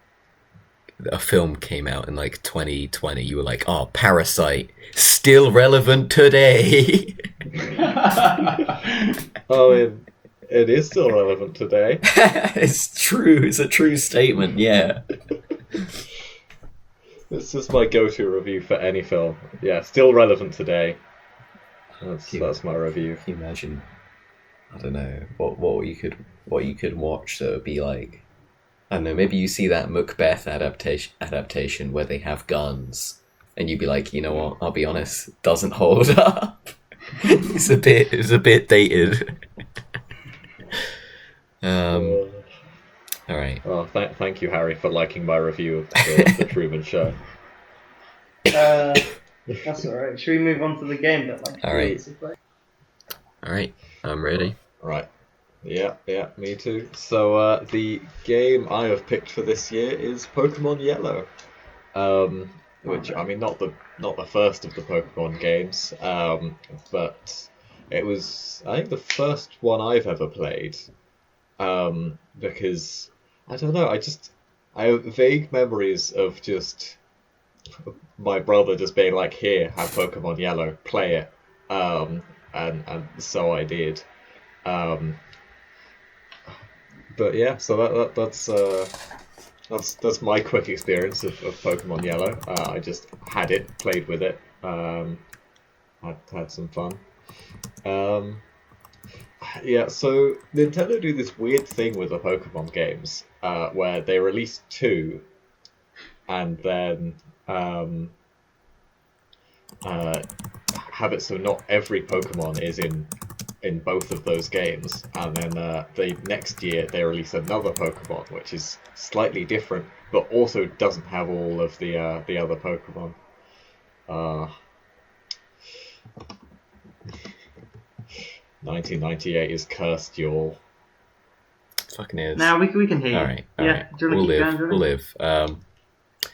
A: a film came out in like 2020, you were like, Parasite, still relevant today.
D: It is still relevant today.
A: It's true. It's a true statement. Yeah.
D: It's just my go-to review for any film. Yeah, still relevant today. That's my review.
A: Can you imagine? I don't know what you could watch that would be like. I don't know. Maybe you see that Macbeth adaptation where they have guns, and you'd be like, you know what? I'll be honest, it doesn't hold up. It's a bit dated. All right.
D: Well, thank you, Harry, for liking my review of the Truman Show.
B: That's alright. Should we move on to the game that like?
A: All right. I'm ready.
D: Right. Yeah, me too. So the game I have picked for this year is Pokemon Yellow, which I mean not the first of the Pokemon games, but it was, I think, the first one I've ever played, because I don't know, I have vague memories of just my brother just being like, here, have Pokemon Yellow, play it, and so I did. But yeah, so that's my quick experience of Pokemon Yellow. I just had it, played with it, had some fun. Yeah, so Nintendo do this weird thing with the Pokemon games, where they release 2, and then have it so not every Pokemon is in both of those games, and then the next year they release another Pokemon which is slightly different but also doesn't have all of the other Pokemon. 1998 is cursed, y'all.
A: Fucking is.
B: Now we can hear you.
A: All right.
B: We'll
A: live.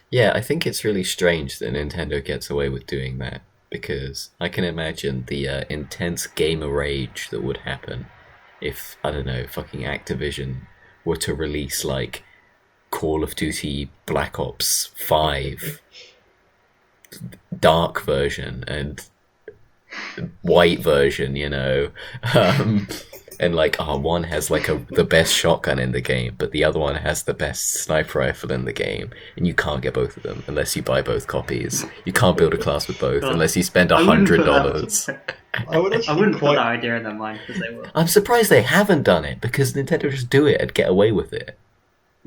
A: Yeah, I think it's really strange that Nintendo gets away with doing that, because I can imagine the intense gamer rage that would happen if, I don't know, fucking Activision were to release like Call of Duty Black Ops 5 dark version and white version, you know, and like one has like the best shotgun in the game, but the other one has the best sniper rifle in the game, and you can't get both of them unless you buy both copies. You can't build a class with both unless you spend $100.
B: I wouldn't put that idea in their mind, because they will.
A: I'm surprised they haven't done it, because Nintendo just do it and get away with it.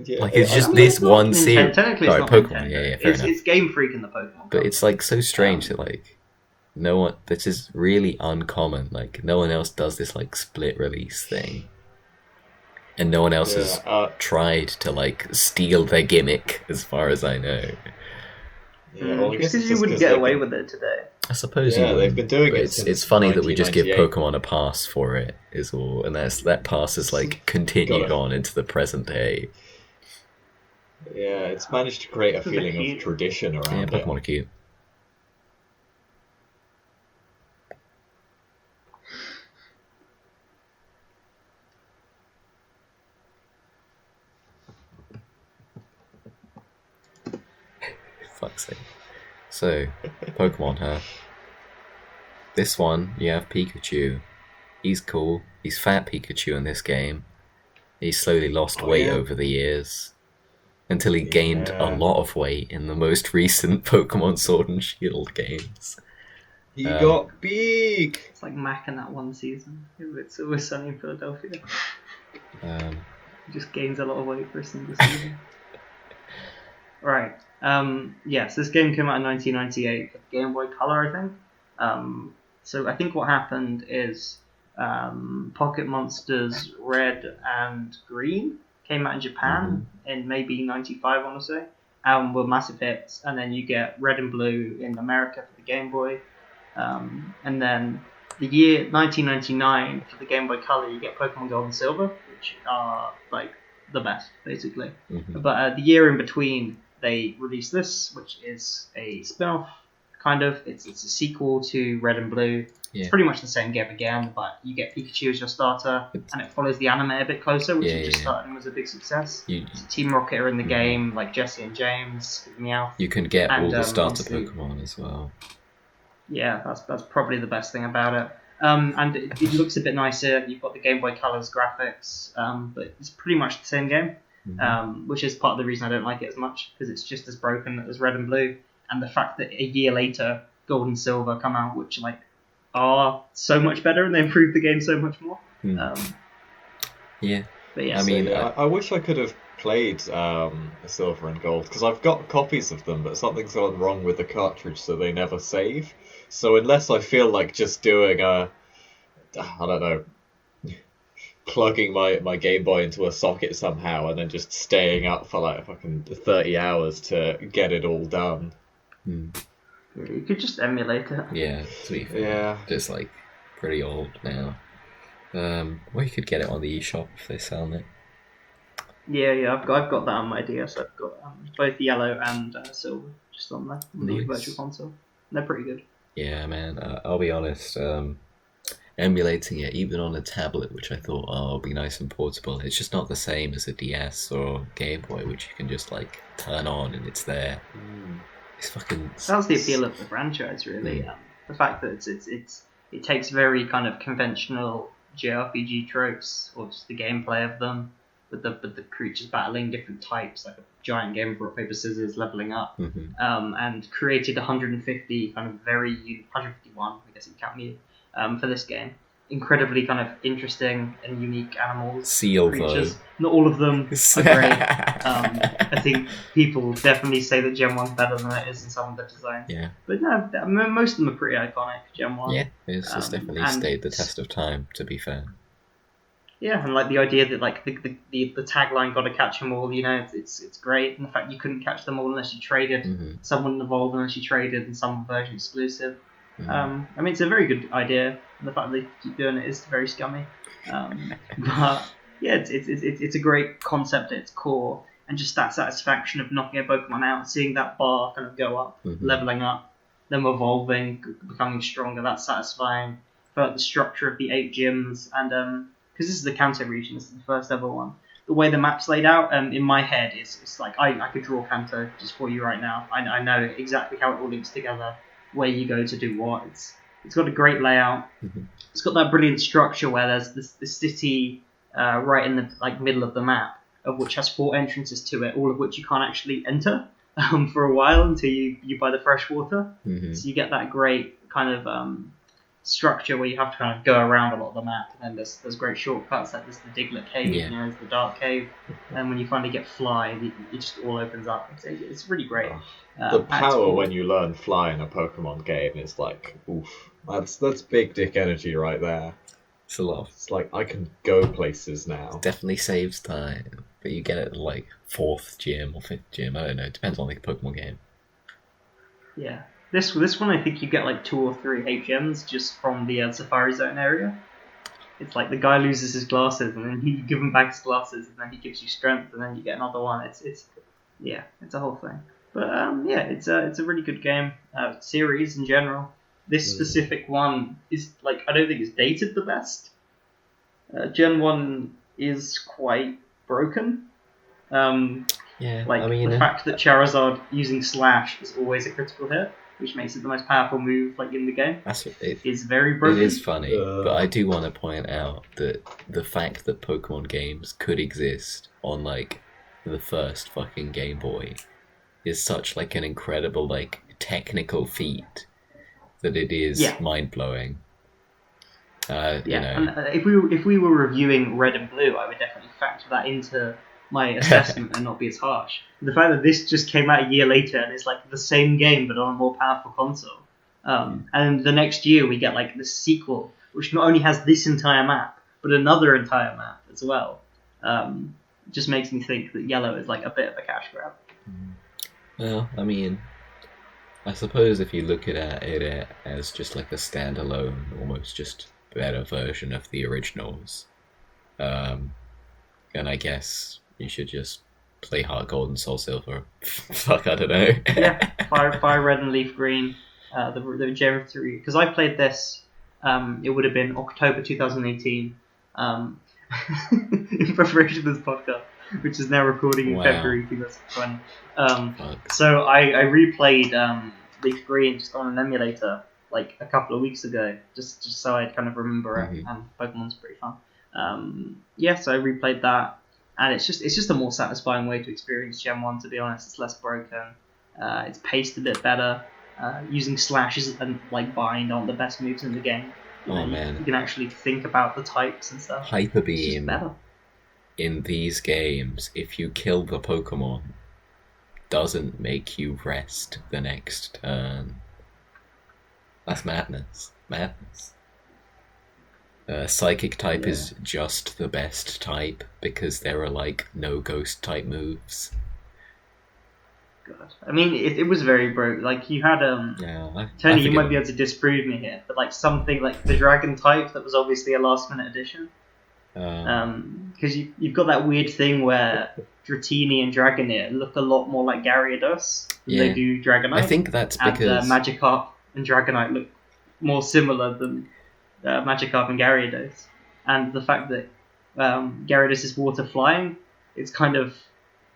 D: Yeah,
A: Like, it's
D: I
A: just
D: mean,
A: this
B: it's not
A: one
B: Nintendo.
A: series.
B: Technically,
A: Sorry,
B: it's not
A: Pokemon.
B: Nintendo.
A: Yeah, fair enough.
B: It's Game Freak in the Pokemon.
A: But it's like so strange that like no one. This is really uncommon. Like no one else does this like split release thing, and no one else
D: yeah.
A: has tried to like steal their gimmick, as far as I know.
D: Yeah, well, I
B: Just
D: guess it's
B: because you
D: just
B: wouldn't
D: because
B: get away with it today.
A: I suppose
D: Yeah,
A: you
D: they've
A: would.
D: been doing
A: But
D: it
A: it's
D: since
A: funny that we just give
D: 1998.
A: Pokemon a pass for it, is all, and that pass is like continued
D: Gotta-
A: on into the present day.
D: Yeah, it's managed to create a
B: They're
D: feeling of
B: cute.
D: tradition
A: Yeah,
D: around it.
A: Pokemon are cute. Fuck's sake. So, Pokemon, huh? This one, you have Pikachu. He's cool. He's fat Pikachu in this game. He's slowly lost weight
D: yeah.
A: over the years. Until he gained a
D: Yeah.
A: lot of weight in the most recent Pokemon Sword and Shield games.
D: He got big!
B: It's like Mac in that one season. It's Always Sunny in Philadelphia. He just gains a lot of weight for a single season. Right. Yes, this game came out in 1998 for Game Boy Color, I think. So I think what happened is Pocket Monsters Red and Green came out in Japan in maybe 95, I want to say. Were massive hits, and then you get Red and Blue in America for the Game Boy. And then the year 1999 for the Game Boy Color, you get Pokemon Gold and Silver, which are like the best, basically. But the year in between, they released this, which is a spin-off, kind of. It's a sequel to Red and Blue.
A: Yeah.
B: It's pretty much the same game again, but you get Pikachu as your starter, and it follows the anime a bit closer, which it just started and was a big success. So Team Rocket are in the game, like Jesse and James, Meowth.
A: You can get all the starter
B: obviously-
A: Pokemon as well.
B: Yeah, that's probably the best thing about it. And it looks a bit nicer. You've got the Game Boy Color's graphics, but it's pretty much the same game, which is part of the reason I don't like it as much, because it's just as broken as Red and Blue. And the fact that a year later, Gold and Silver come out, which like are so much better, and they improved the game so much more.
A: Yeah.
B: But yeah,
A: I mean,
D: I wish I could have played Silver and Gold, because I've got copies of them, but something's gone wrong with the cartridge, so they never save. So unless I feel like just doing I don't know, plugging my Game Boy into a socket somehow and then just staying up for like fucking 30 hours to get it all done.
B: you could just emulate it.
A: Yeah, to be fair.
D: Yeah.
A: It's like pretty old now. Or you could get it on the eShop if they sell it.
B: Yeah, I've got that on my DS. I've got both yellow and silver just on there on the
A: Nice.
B: Virtual Console. They're pretty good.
A: Yeah, man. I'll be honest. Emulating it even on a tablet, which I thought, oh, it'll be nice and portable. It's just not the same as a DS or Game Boy, which you can just like turn on and it's there. It's fucking.
B: That's the appeal of the franchise, really. The fact that it takes very kind of conventional JRPG tropes, or just the gameplay of them, with the creatures battling different types, like a giant game of rock paper scissors, leveling up, and created 150 kind of 151, I guess you count me, for this game. Incredibly kind of interesting and unique animals,
A: Seal
B: creatures.
A: though.
B: Not all of them are great. I think people definitely say that Gen 1's better than it is in some of the designs.
A: Yeah.
B: But no, most of them are pretty iconic, Gen 1.
A: Yeah, it's definitely
B: and-
A: stayed the test of time, to be fair.
B: Yeah, and like the idea that like the tagline "Gotta catch them all," you know, it's great. And the fact you couldn't catch them all unless you traded. Some wouldn't evolve unless you traded, and some version exclusive. I mean, it's a very good idea. And the fact that they keep doing it is very scummy. But yeah, it's a great concept at its core, and just that satisfaction of knocking a Pokemon out, seeing that bar kind of go up, leveling up, them evolving, becoming stronger. That's satisfying. But the structure of the 8 gyms, and because this is the Kanto region, this is the first ever one. The way the map's laid out, in my head, it's like I could draw Kanto just for you right now. I know exactly how it all links together, where you go to do what. It's got a great layout. It's got that brilliant structure where there's the city right in the like middle of the map, of which has 4 entrances to it, all of which you can't actually enter for a while until you buy the fresh water. So you get that great kind of structure where you have to kind of go around a lot of the map, and then there's great shortcuts, like there's the Diglett Cave,
A: Yeah.
B: there's the Dark Cave, and when you finally get Fly, it just all opens up. It's really great.
D: The power when you learn Fly in a Pokemon game is like, oof. That's big dick energy right there.
A: It's a lot.
D: It's like, I can go places now.
A: Definitely saves time, but you get it like 4th gym or 5th gym. I don't know. It depends on the Pokemon game.
B: Yeah. This one, I think you get like 2 or 3 HMs just from the Safari Zone area. It's like the guy loses his glasses, and then you give him back his glasses, and then he gives you strength, and then you get another one. It's a whole thing. But it's a really good game. Series in general. This specific one is like, I don't think it's dated the best. Gen 1 is quite broken. The fact that Charizard using Slash is always a critical hit, which makes it the most powerful move like in the game, is very broken.
A: It is funny, but I do want to point out that the fact that Pokemon games could exist on like the first fucking Game Boy is such like an incredible like technical feat that it is mind-blowing.
B: And if we were reviewing Red and Blue, I would definitely factor that into my assessment and not be as harsh. The fact that this just came out a year later and it's like the same game but on a more powerful console, and the next year we get like the sequel, which not only has this entire map but another entire map as well, just makes me think that Yellow is like a bit of a cash grab.
A: Well, I mean, I suppose if you look at it as just like a standalone, almost just better version of the originals, and I guess you should just play Heart Gold and Soul Silver. Fuck, I don't know.
B: Fire Red and Leaf Green, the Gen 3. Because I played this, it would have been October 2018, in preparation for this podcast, which is now recording in February 2020. So I replayed Leaf Green just on an emulator like a couple of weeks ago, just so I'd kind of remember it, and Pokemon's pretty fun. So I replayed that, and it's just a more satisfying way to experience Gen 1, to be honest. It's less broken, it's paced a bit better, using slashes and like bind aren't the best moves in the game. You can actually think about the types and stuff.
A: Hyper Beam in these games, if you kill the Pokemon, doesn't make you rest the next turn. That's madness. Psychic type is just the best type because there are like no ghost type moves.
B: God, I mean, it was very broke. Like you had Tony, you might be able to disprove me here, but like something like the Dragon type that was obviously a last minute addition. Because you've got that weird thing where Dratini and Dragonair look a lot more like Gyarados than they do Dragonite.
A: I think that's because
B: Magikarp and Dragonite look more similar than Magikarp and Gyarados. And the fact that Gyarados is water flying, it's kind of...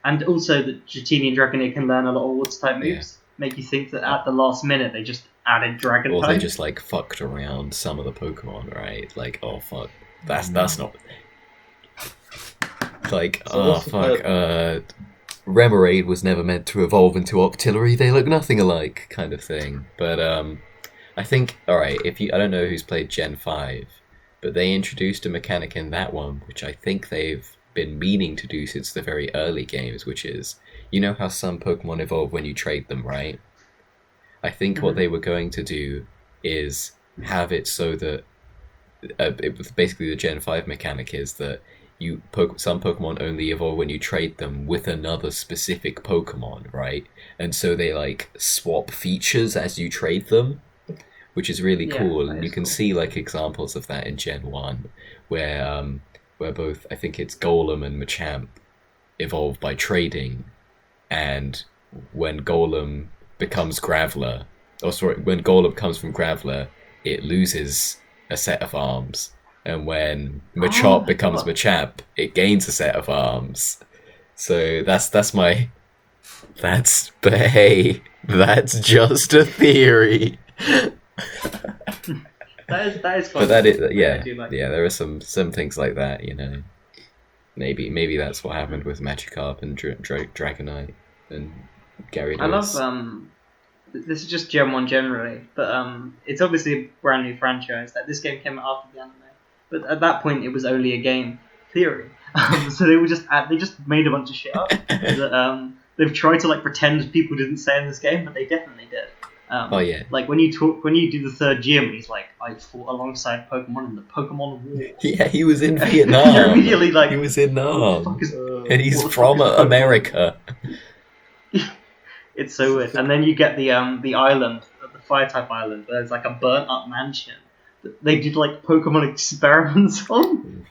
B: And also that Dratini and Dragonair can learn a lot of water type moves, make you think that at the last minute they just added Dragon type.
A: Or they just like fucked around some of the Pokemon, right? Like, oh fuck, that's not... Like, oh fuck, Remoraid was never meant to evolve into Octillery, they look nothing alike, kind of thing. But I think, alright, I don't know who's played Gen 5, but they introduced a mechanic in that one, which I think they've been meaning to do since the very early games, which is, you know how some Pokemon evolve when you trade them, right? I think what they were going to do is have it so that basically the Gen 5 mechanic is that some Pokemon only evolve when you trade them with another specific Pokemon, right? And so they like swap features as you trade them, which is really cool. And you can see like examples of that in Gen 1, where both, I think it's Golem and Machamp evolve by trading, and when Golem becomes Graveler, when Golem comes from Graveler, it loses a set of arms. And when Machop becomes Machamp, it gains a set of arms. So but hey, that's just a theory.
B: that is fun.
A: But that is, there are some things like that, you know. Maybe that's what happened with Magikarp and Dragonite and Gyarados.
B: I love this is just Gen 1 generally, but it's obviously a brand new franchise. That this game came out after the anime, but at that point it was only a game theory. So they just made a bunch of shit up that they've tried to like pretend people didn't say in this game, but they definitely did.
A: Oh yeah.
B: Like when you do the third gym, he's like, I fought alongside Pokemon in the Pokemon War.
A: Yeah, he was in Vietnam.
B: You're immediately like,
A: he was in Nam, and he's
B: what the
A: from
B: fuck is
A: America.
B: It's so weird. And then you get the island, the fire type island, where there's like a burnt up mansion that they did like Pokemon experiments on,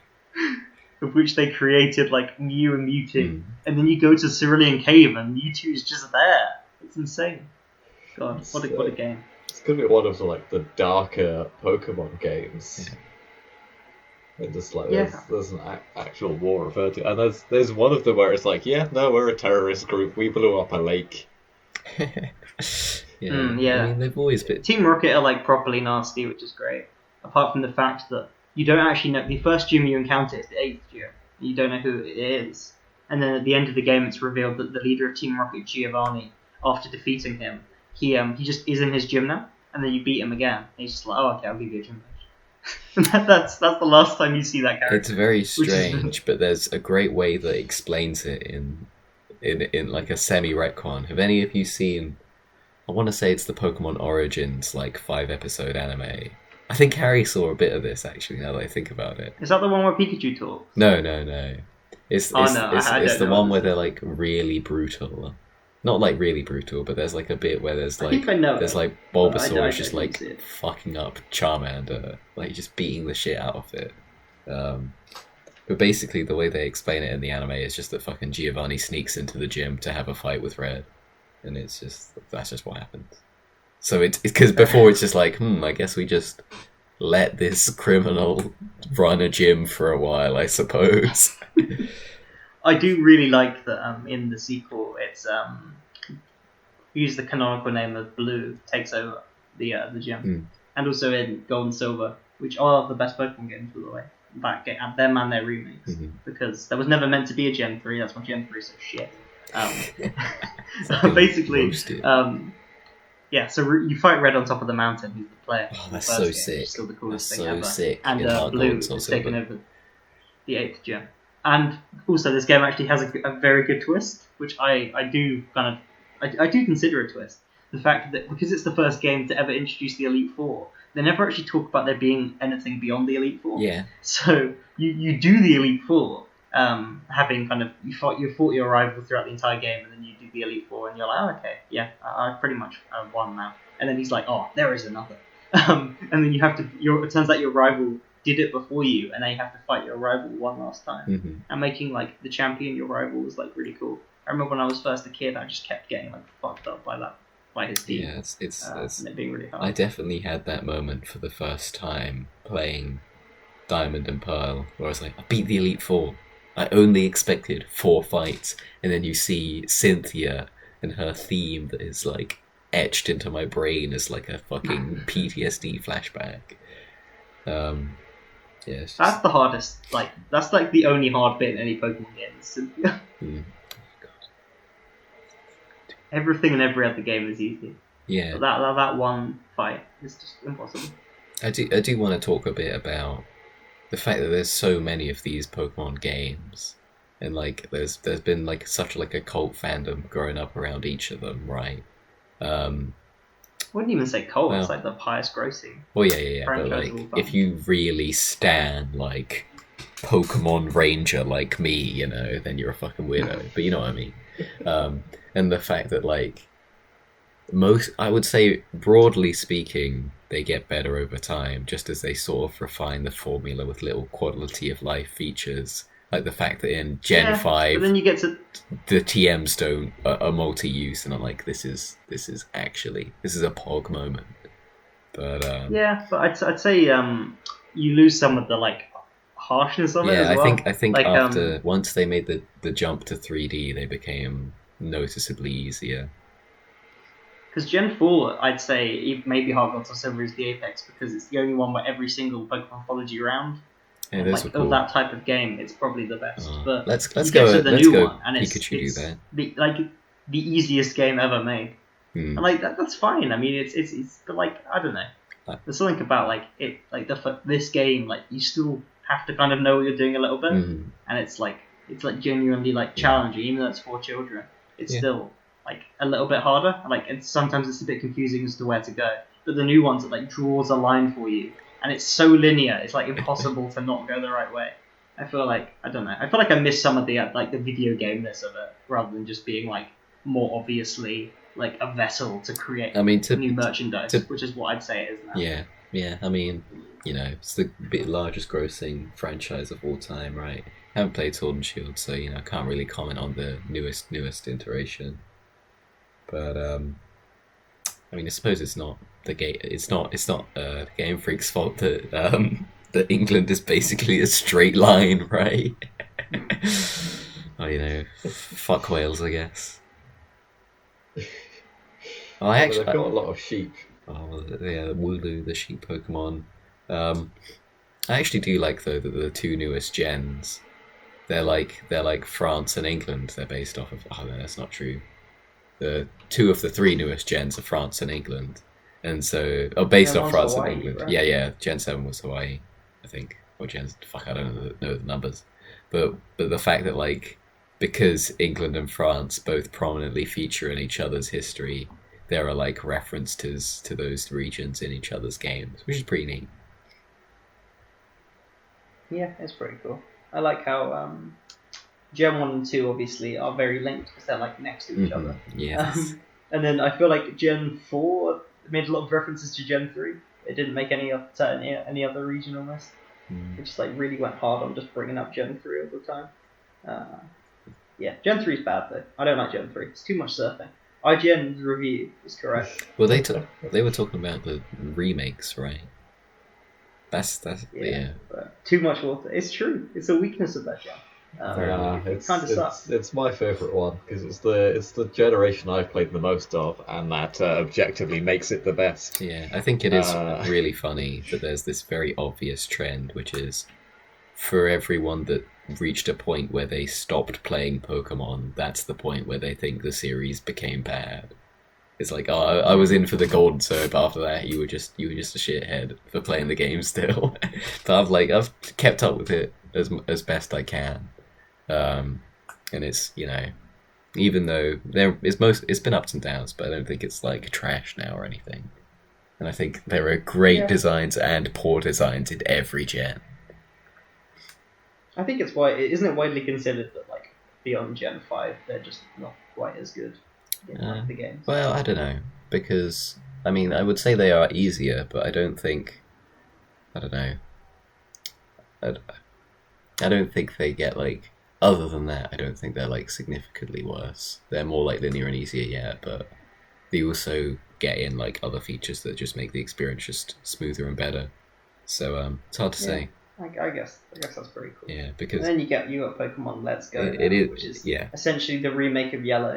B: of which they created like Mew and Mewtwo. And then you go to Cerulean Cave and Mewtwo is just there. It's insane. God, what a game.
D: It's gonna be one of like the darker Pokemon games. And just like there's an actual war referred to, and there's one of them where it's like, yeah, no, we're a terrorist group. We blew up a lake.
A: Yeah. I mean, they've always been.
B: Team Rocket are like properly nasty, which is great. Apart from the fact that you don't actually know the first gym you encounter is the 8th gym. You don't know who it is, and then at the end of the game, it's revealed that the leader of Team Rocket, Giovanni, after defeating him, he just is in his gym now, and then you beat him again. And he's just like, oh, okay, I'll give you a gym badge. that's the last time you see that character.
A: It's very strange, but there's a great way that explains it in like a semi-retcon. Have any of you seen, I want to say it's the Pokemon Origins like 5-episode anime. I think Harry saw a bit of this actually, now that I think about it.
B: Is that the one where Pikachu talks?
A: No. It's the one where they're like really brutal. Not like really brutal, but there's like a bit where there's like like Bulbasaur is just like fucking up Charmander, like just beating the shit out of it. But basically, the way they explain it in the anime is just that fucking Giovanni sneaks into the gym to have a fight with Red, and that's just what happens. So it's because before it's just like, I guess we just let this criminal run a gym for a while, I suppose.
B: I do really like that in the sequel, it's use the canonical name of Blue takes over the gym, and also in Gold and Silver, which are the best Pokemon games, by the way. That get them and their remakes, because there was never meant to be a Gen 3. That's why Gen 3 is so shit. Basically, so you fight Red on top of the mountain. Who's the player?
A: Oh, that's so sick.
B: It's still the coolest
A: thing
B: ever.
A: Sick.
B: And Blue has taken over the 8th gym. And also, this game actually has a very good twist, which I do consider a twist. The fact that because it's the first game to ever introduce the Elite Four, they never actually talk about there being anything beyond the Elite Four.
A: Yeah.
B: So you do the Elite Four, having kind of you fought your rival throughout the entire game, and then you do the Elite Four, and you're like, oh, okay, yeah, I pretty much won now. And then he's like, oh, there is another. And then you have to. It turns out your rival did it before you, and then you have to fight your rival one last time. And making like the champion your rival was like really cool. I remember when I was first a kid, I just kept getting like fucked up by his team.
A: Yeah, it's
B: and it being really hard.
A: I definitely had that moment for the first time playing Diamond and Pearl, where I was like, I beat the Elite Four. I only expected 4 fights, and then you see Cynthia and her theme that is like etched into my brain as like a fucking PTSD flashback. Yes.
B: That's the hardest. Like that's like the only hard bit in any Pokemon game. Cynthia. Everything in every other game is easy.
A: Yeah.
B: But that one fight is just impossible.
A: I do want to talk a bit about the fact that there's so many of these Pokemon games, and like there's been like such like a cult fandom growing up around each of them, right?
B: I wouldn't even say cult. It's like the highest grossing.
A: Well, yeah. But like, if you really stan like Pokemon Ranger like me, you know, then you're a fucking weirdo. But you know what I mean. And the fact that like I would say broadly speaking, they get better over time, just as they sort of refine the formula with little quality of life features. Like the fact that in Gen 5,
B: but then you get to
A: the TMs are multi-use, and I'm like, this is a Pog moment. But
B: but I'd say you lose some of the like harshness of it as well.
A: I think like, after once they made the jump to 3D, they became noticeably easier.
B: Because Gen 4, I'd say maybe Heart Gold or Silver is the apex, because it's the only one where every single Pokemon follows you around.
A: Yeah,
B: like
A: cool.
B: Of that type of game, it's probably the best. But
A: let's
B: go
A: to
B: the
A: let's
B: new
A: go
B: one, and
A: Pikachu
B: it's
A: there.
B: the easiest game ever made. And like that's fine. I mean, it's but like I don't know. There's something about like it, like this game, like you still have to kind of know what you're doing a little bit, and it's like genuinely like challenging, even though it's for children. It's still like a little bit harder. Like sometimes it's a bit confusing as to where to go. But the new ones, it like draws a line for you, and it's so linear. It's like impossible to not go the right way. I feel like I don't know. I feel like I miss some of the like the video game-ness of it, rather than just being like more obviously like a vessel to create new merchandise, which is what I'd say it is now.
A: Yeah. I mean, it's the largest grossing franchise of all time, right? I haven't played Sword and Shield, so I can't really comment on the newest iteration. But I mean, I suppose it's not the game. It's not Game Freak's fault that that England is basically a straight line, right? Fuck Wales, I guess.
D: They've got a lot of sheep.
A: Oh yeah, Wooloo, the sheep Pokemon. I actually do like though that the two newest gens, they're like France and England. They're based off of. Oh no, that's not true. The two of the three newest gens are France and England, and so based off France and England. Right? Yeah. Gen 7 was Hawaii, I think, or Gen. Fuck, I don't know the numbers, but the fact that like because England and France both prominently feature in each other's history, there are like references to those regions in each other's games, which is pretty neat.
B: Yeah, it's pretty cool. I like how Gen 1 and 2 obviously are very linked because they're like next to each other.
A: Yes.
B: And then I feel like Gen 4 made a lot of references to Gen 3. It didn't make any other region almost. It just like really went hard on just bringing up Gen 3 all the time. Gen 3 is bad though. I don't like Gen 3. It's too much surfing. IGN's review is correct.
A: Well, they were talking about the remakes, right? That's
B: But too much water. It's true. It's a weakness of that gen.
D: It
B: kind of sucks.
D: It's my favourite one because it's the generation I've played the most of, and that objectively makes it the best.
A: Yeah, I think it is really funny that there's this very obvious trend, which is for everyone that reached a point where they stopped playing Pokemon, that's the point where they think the series became bad. It's like, oh, I was in for the golden soap. After that, you were just a shithead for playing the game still. But I've kept up with it as best I can, and it's even though it's been ups and downs, but I don't think it's like trash now or anything. And I think there are great designs and poor designs in every gen.
B: I think isn't it widely considered that like beyond Gen 5 they're just not quite as good in the games?
A: Well, I don't know, because I mean I would say they are easier, but I don't think I don't think they get like, other than that, I don't think they're like significantly worse. They're more like linear and easier, but they also get in like other features that just make the experience just smoother and better. So it's hard to say.
B: I guess that's pretty cool.
A: Yeah, because
B: and then you got Pokemon Let's Go, which is essentially the remake of Yellow.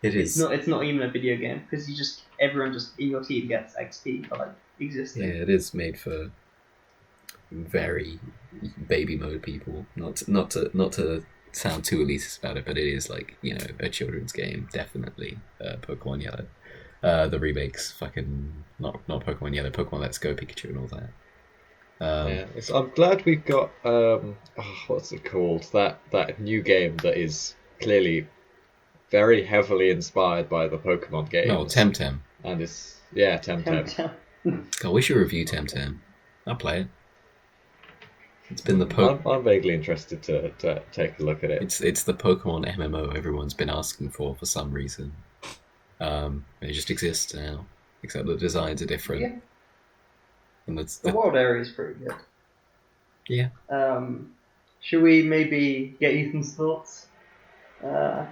A: It is.
B: It's not even a video game because everyone just in your team gets XP for like existing.
A: Yeah, it is made for very baby mode people. Not to sound too elitist about it, but it is like a children's game, definitely. Pokemon Yellow, the remakes, fucking not Pokemon Yellow, Pokemon Let's Go, Pikachu, and all that.
D: I'm glad we've got what's it called? That new game that is clearly very heavily inspired by the Pokemon games.
A: Oh, Temtem.
D: And it's Temtem.
A: God, we should review Temtem. I'll play it. It's been the
D: I'm vaguely interested to take a look at it.
A: It's the Pokemon MMO everyone's been asking for some reason. It just exists now, except the designs are different.
B: Yeah.
A: And
B: the world area is pretty good.
A: Yeah.
B: Should we maybe get Ethan's thoughts? No,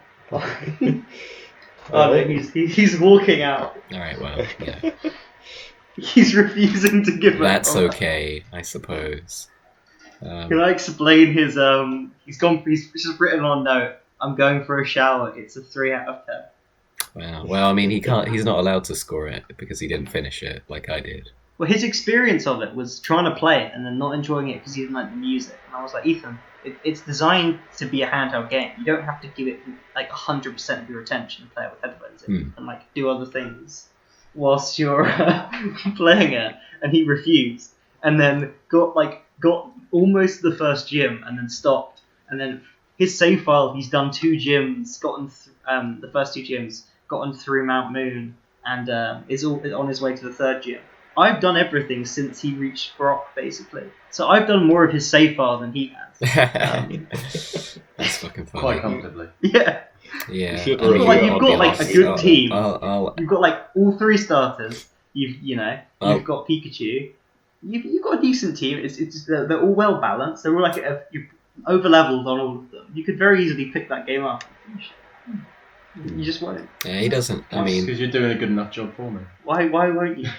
B: he's walking out.
A: All right. Well, yeah.
B: He's refusing to give.
A: That's okay, I suppose.
B: Can I explain his? He's just written on a note. I'm going for a shower. It's a 3 out of 10.
A: Wow. Well, I mean, he can't. He's not allowed to score it because he didn't finish it like I did.
B: Well, his experience of it was trying to play it and then not enjoying it because he didn't like the music. And I was like, Ethan, it's designed to be a handheld game. You don't have to give it like 100% of your attention and play it with headphones in and like do other things whilst you're playing it. And he refused, and then got almost to the first gym and then stopped. And then his save file, he's done 2 gyms, the first 2 gyms, gotten through Mount Moon, and is on his way to the 3rd gym. I've done everything since he reached Brock, basically. So I've done more of his save file than he has.
A: That's fucking funny.
C: Quite comfortably.
B: Yeah.
A: Yeah.
B: You've got like a good team.
A: I'll
B: You've got like all 3 starters. You've got Pikachu. You've got a decent team. It's they're all well balanced. They're all like you're over leveled on all of them. You could very easily pick that game up and finish it. You just won't.
A: Yeah, he doesn't. I mean,
C: because you're doing a good enough job for me.
B: Why won't you?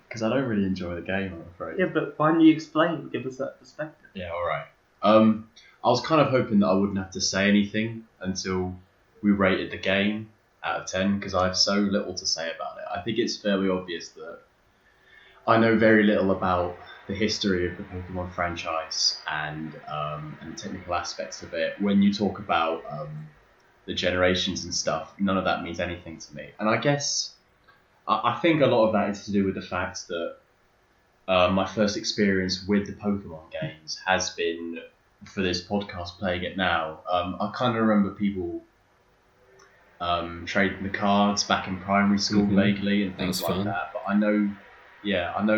C: Because I don't really enjoy the game, I'm afraid.
B: Yeah, but why don't you explain? Give us that perspective.
C: Yeah, alright. I was kind of hoping that I wouldn't have to say anything until we rated the game out of 10, because I have so little to say about it. I think it's fairly obvious that I know very little about the history of the Pokemon franchise and technical aspects of it. When you talk about the generations and stuff, none of that means anything to me. And I guess I think a lot of that is to do with the fact that my first experience with the Pokemon games has been, for this podcast, playing it now. I kind of remember people trading the cards back in primary school vaguely and things like that. But I know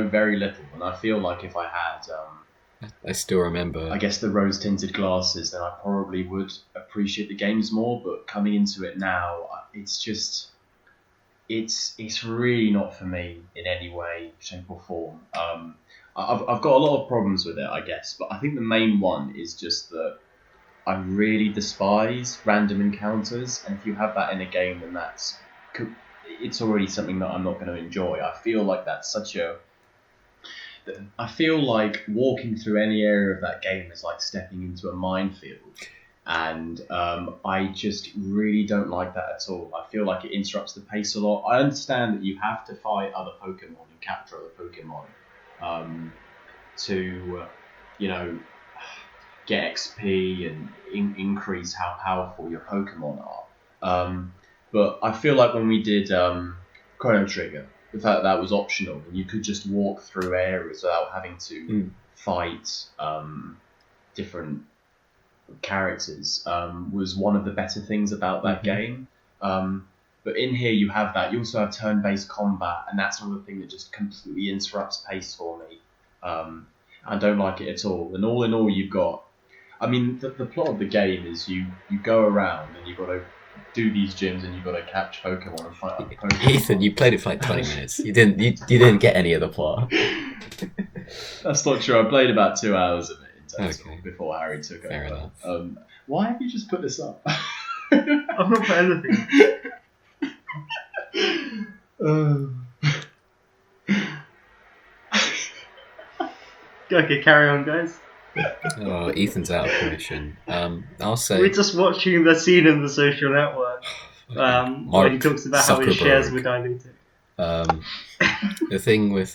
C: very little, and I feel like if I had,
A: I still remember.
C: I guess the rose-tinted glasses, then I probably would appreciate the games more. But coming into it now, it's just. It's really not for me in any way, shape or form. I've got a lot of problems with it, I guess, but I think the main one is just that I really despise random encounters, and if you have that in a game, then it's already something that I'm not going to enjoy. I feel like I feel like walking through any area of that game is like stepping into a minefield. And I just really don't like that at all. I feel like it interrupts the pace a lot. I understand that you have to fight other Pokemon and capture other Pokemon to, get XP and increase how powerful your Pokemon are. But I feel like when we did Chrono Trigger, the fact that was optional and you could just walk through areas without having to fight different characters was one of the better things about that game. But in here you have that. You also have turn-based combat, and that's another thing that just completely interrupts pace for me. I don't like it at all. And all in all, you've got... I mean, the plot of the game is you go around and you've got to do these gyms and you've got to catch Pokemon and fight other Pokemon.
A: Ethan, you played it for like 20 minutes. You didn't get any of the plot.
C: That's not true. I played about 2 hours of it.
A: Okay.
C: Before Harry took
A: Fair
C: over.
A: enough.
C: Why have you just put this up?
B: I've not put anything. Okay, carry on, guys.
A: Oh, Ethan's out of commission. I'll say...
B: We're just watching the scene in The Social Network where he talks about how his shares were diluted.
A: The thing with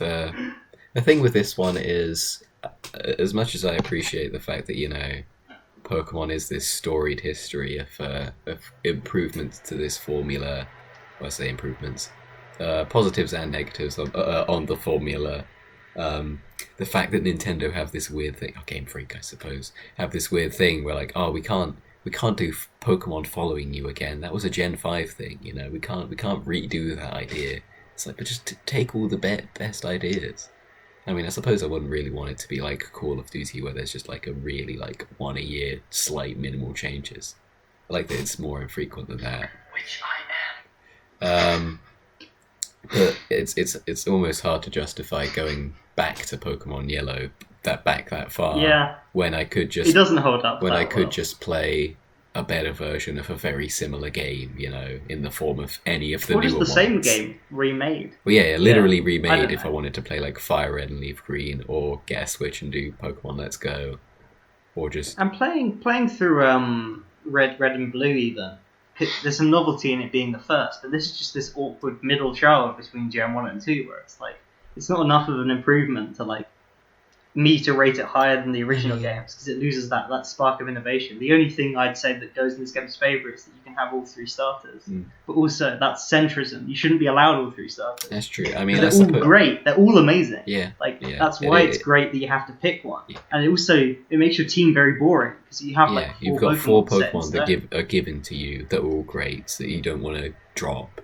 A: this one is, as much as I appreciate the fact that, Pokemon is this storied history of improvements to this formula, well, I say improvements, positives and negatives on the formula. The fact that Nintendo have this weird thing, Game Freak, I suppose, have this weird thing where we can't do Pokemon following you again. That was a Gen 5 thing, we can't redo that idea. It's like, but just take all the best ideas. I mean, I suppose I wouldn't really want it to be like Call of Duty where there's just a really one a year slight minimal changes. I like that it's more infrequent than that.
B: Which I am.
A: But it's almost hard to justify going back to Pokemon Yellow that far.
B: Yeah.
A: When I could just
B: it doesn't hold up.
A: When I could just play a better version of a very similar game, in the form of any of the newer ones.
B: Or just the same game remade.
A: Well, yeah, literally remade if I wanted to play Fire Red and Leaf Green, or get a Switch and do Pokemon Let's Go, or just...
B: And playing through Red and Blue even, there's some novelty in it being the first, but this is just this awkward middle child between Gen 1 and 2 where it's it's not enough of an improvement to like me to rate it higher than the original games because it loses that spark of innovation. The only thing I'd say that goes in this game's favour is that you can have all 3 starters, but also that's centrism. You shouldn't be allowed all 3 starters.
A: That's true. I mean,
B: they're all great. They're all amazing.
A: Yeah.
B: That's why it's great that you have to pick one, and it makes your team very boring because you have like
A: you've got 4 Pokemon that are given to you that are all great that you don't want to drop,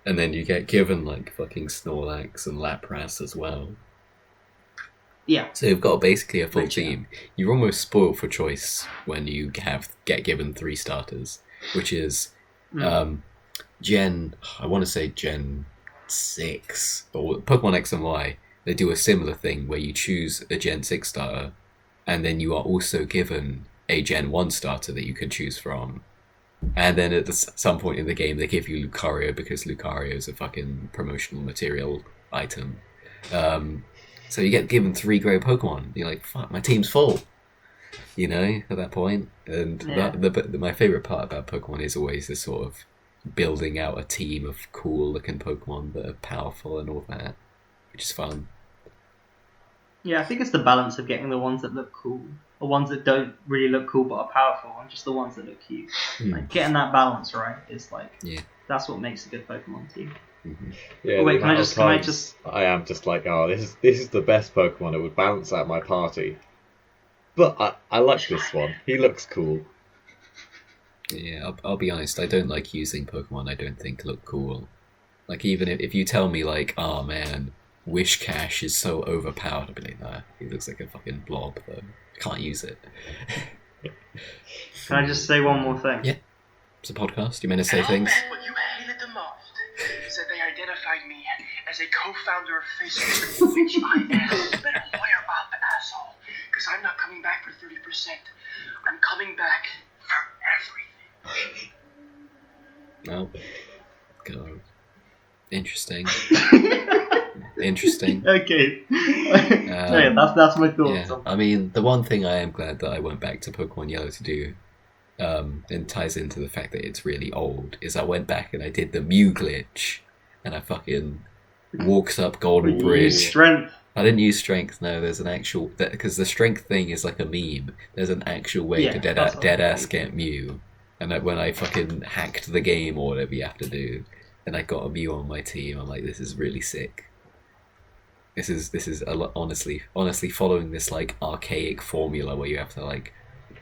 A: and then you get given like fucking Snorlax and Lapras as well.
B: Yeah.
A: So you've got basically a full team. You're almost spoiled for choice when you get given 3 starters, which is Gen 6, but Pokemon X and Y, they do a similar thing where you choose a Gen 6 starter, and then you are also given a Gen 1 starter that you can choose from. And then at some point in the game, they give you Lucario because Lucario is a fucking promotional material item. So you get given 3 great Pokemon. You're like, fuck, my team's full. You know, at that point. And my favourite part about Pokemon is always this sort of building out a team of cool looking Pokemon that are powerful and all that, which is fun.
B: Yeah, I think it's the balance of getting the ones that look cool, the ones that don't really look cool but are powerful, and just the ones that look cute. Like getting that balance right is like that's what makes a good Pokemon team.
A: Mm-hmm.
D: Yeah.
B: Wait, I
D: am just like, oh, this is the best Pokemon. It would balance out my party. But I like this one. He looks cool.
A: Yeah, I'll be honest. I don't like using Pokemon I don't think look cool. Like even if you tell me like, oh man, Wishcash is so overpowered, I'll be like, nah, he looks like a fucking blob though. I can't use it.
B: Can I just say one more thing?
A: Yeah. It's a podcast. You meant to say things?
E: What you hated the most is that they identified me as a co-founder of Facebook, which I am. You better lawyer up, asshole, because I'm not coming back for 30%. I'm coming back for everything.
A: Oh, God. Interesting. Interesting.
B: Okay. Yeah, that's my thoughts.
A: Yeah. I mean, the one thing I am glad that I went back to Pokemon Yellow to do, and ties into the fact that it's really old, is I went back and I did the Mew glitch, and I fucking walked up Golden Bridge.
B: Strength.
A: I didn't use strength. No, there's an actual because the strength thing is like a meme. There's an actual way to dead ass get Mew, and when I fucking hacked the game or whatever you have to do, and I got a Mew on my team, I'm like, this is really sick. This is a lot, honestly following this like archaic formula where you have to like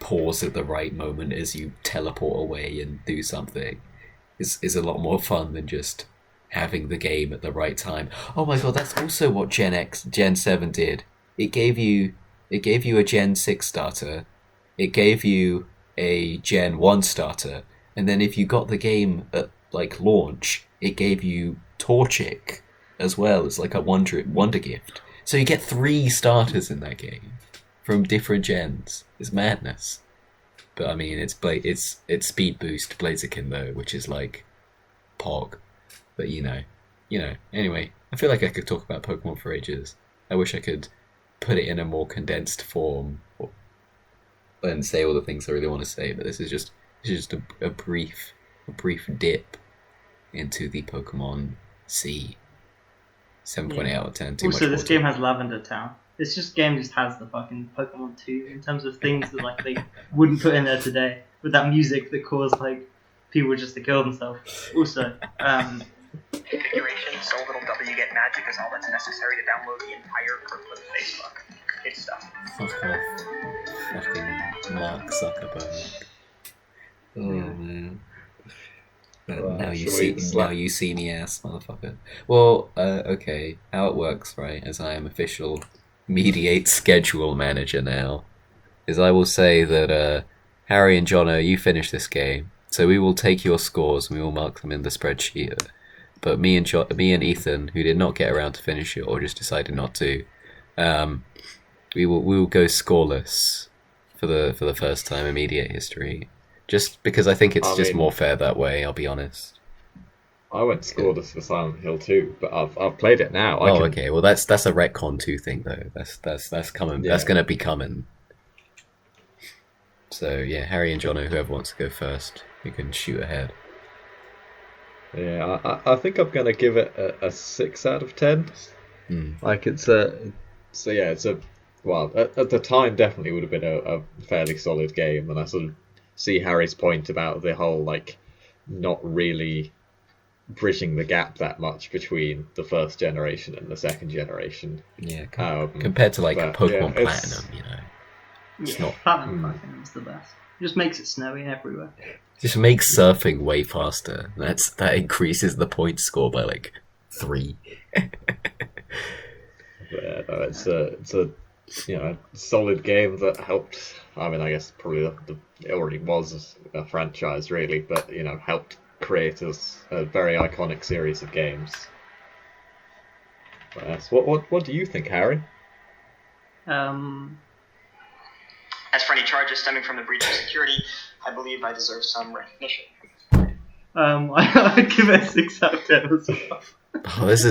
A: pause at the right moment as you teleport away and do something is a lot more fun than just having the game at the right time. Oh my god, that's also what Gen 7 did. It gave you a Gen 6 starter, it gave you a Gen 1 starter, and then if you got the game at like launch, it gave you Torchic as well as like a wonder gift. So you get 3 starters in that game from different gens. It's madness. But I mean, it's speed boost Blaziken though, which is like Pog. But you know. Anyway, I feel like I could talk about Pokemon for ages. I wish I could put it in a more condensed form and say all the things I really want to say. But this is just a brief dip into the Pokemon Sea. 7.8 out of 10.
B: Also, this game has Lavender Town. This game just has the fucking Pokemon 2 in terms of things that like they wouldn't put in there today with that music that caused like people just to kill themselves. Also,
E: configuration, so little W get magic is all that's necessary to download the entire Kirkland Facebook. It's stuff.
A: Fuck off. Fucking Mark Zuckerberg. Oh man. Now you see me, ass motherfucker. Well, okay. How it works, right? As I am official mediate schedule manager now, is I will say that Harry and Jono, you finish this game, so we will take your scores and we will mark them in the spreadsheet. But me and Ethan, who did not get around to finish it or just decided not to, we will go scoreless for the first time in mediate history. Just because I think it's more fair that way, I'll be honest.
D: I went scoreless for Silent Hill 2, but I've played it now.
A: Okay. Well, that's a retcon 2 thing though. That's coming. Yeah. That's going to be coming. So yeah, Harry and Jono, whoever wants to go first, you can shoot ahead.
D: Yeah, I think I'm going to give it a 6 out of 10. Like it's a well at the time definitely would have been a fairly solid game, and I sort of see Harry's point about the whole like not really bridging the gap that much between the first generation and the second generation.
A: Yeah, compared to like Pokemon Platinum, you know,
B: it's not. Platinum is the best. It just makes it snowy everywhere.
A: Just makes surfing way faster. That increases the point score by like 3.
D: Yeah, no, it's a solid game that helped. I mean, I guess probably it already was a franchise really, but helped create a very iconic series of games. Yes. What do you think, Harry?
E: As for any charges stemming from the breach of security, I believe I deserve some recognition.
B: I'd give it a 6 out of 10 as well.
A: Oh, this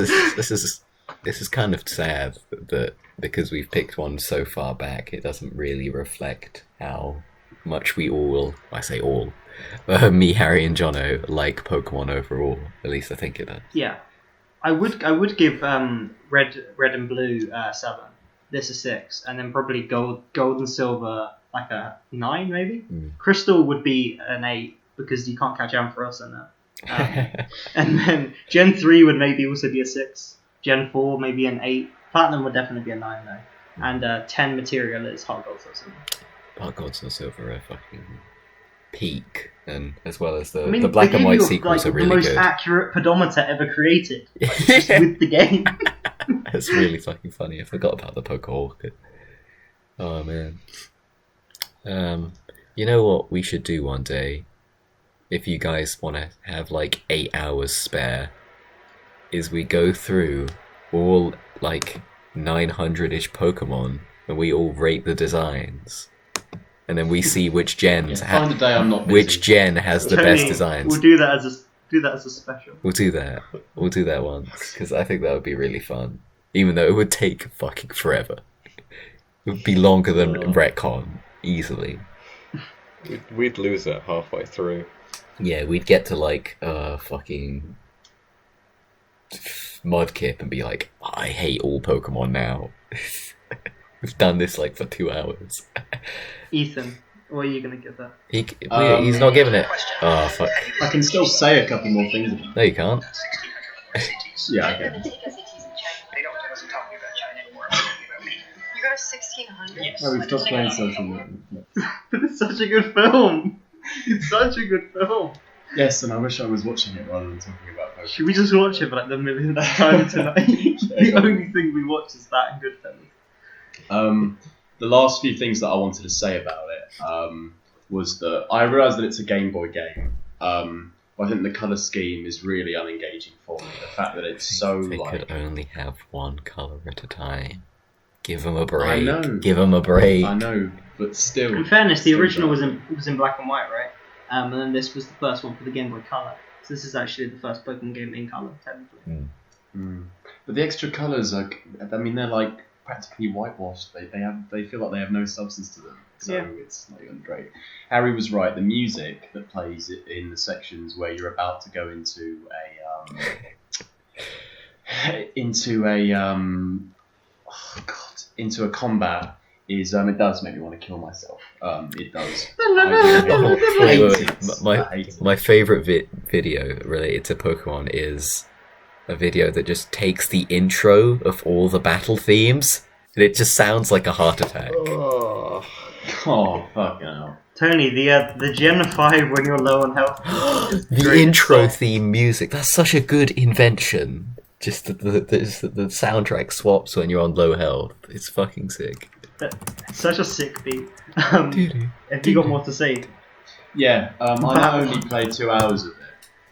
A: is kind of sad that because we've picked one so far back, it doesn't really reflect how much we all, I say all, me, Harry, and Jono like Pokemon overall. At least I think it does.
B: Yeah, I would give red and blue 7. This a 6, and then probably gold and silver like a 9 maybe. Crystal would be an 8 because you can't catch Ampharos in that. And then Gen 3 would maybe also be a 6. Gen 4 maybe an 8. Platinum would definitely be a 9 though. And 10 material is Heart Gold or Silver.
A: Heart Gold or Silver are fucking peak, and as well as the black and white sequels are really good.
B: The most accurate pedometer ever created, just with the game.
A: That's really fucking funny. I forgot about the Pokehawk. Oh man. You know what we should do one day, if you guys want to have like 8 hours spare, is we go through all like 900-ish Pokemon and we all rate the designs. And then we see which gens which gen has the best designs.
B: We'll do that as a special.
A: We'll do that once, because I think that would be really fun. Even though it would take fucking forever. It would be longer than Retcon, easily.
D: We'd lose it halfway through.
A: Yeah, we'd get to like fucking Mudkip and be like, I hate all Pokemon now. We've done this like for 2 hours.
B: Ethan, what are you going to give that?
A: He's not giving it. Oh, fuck.
C: I can still say a couple more things.
A: No, you can't.
C: Yeah, I can.
E: They wasn't talking about China anymore.
F: You got a 1600?
E: Yes.
C: No, we've stopped playing social media.
B: But it's such a good film. It's such a good film.
C: Yes, and I wish I was watching it rather than talking about Pokemon.
B: Should we just watch it for like the millionth time tonight? The only thing we watch is that and Goodfellas.
C: The last few things that I wanted to say about it was that I realise that it's a Game Boy game. But I think the colour scheme is really unengaging for me. The fact that it's
A: They could only have one colour at a time. Give them a break.
C: I know.
A: Give them a break.
C: I know, but still.
B: In fairness, the original was in black and white, right? And then this was the first one for the Game Boy Color. So this is actually the first Pokemon game in colour, technically.
C: But the extra colours are, I mean, they're like practically whitewashed. They feel like they have no substance to them. So it's not even great. Harry was right. The music that plays in the sections where you're about to go into a combat is it does make me want to kill myself. It does.
A: My favourite video related to Pokemon is a video that just takes the intro of all the battle themes and it just sounds like a heart attack.
C: Oh, fucking hell.
B: Tony, the Gen 5 when you're low on health.
A: The intro theme music, that's such a good invention. Just the soundtrack swaps when you're on low health. It's fucking sick.
B: Such a sick beat. Have you got more to say?
C: Yeah, I not only played 2 hours of it,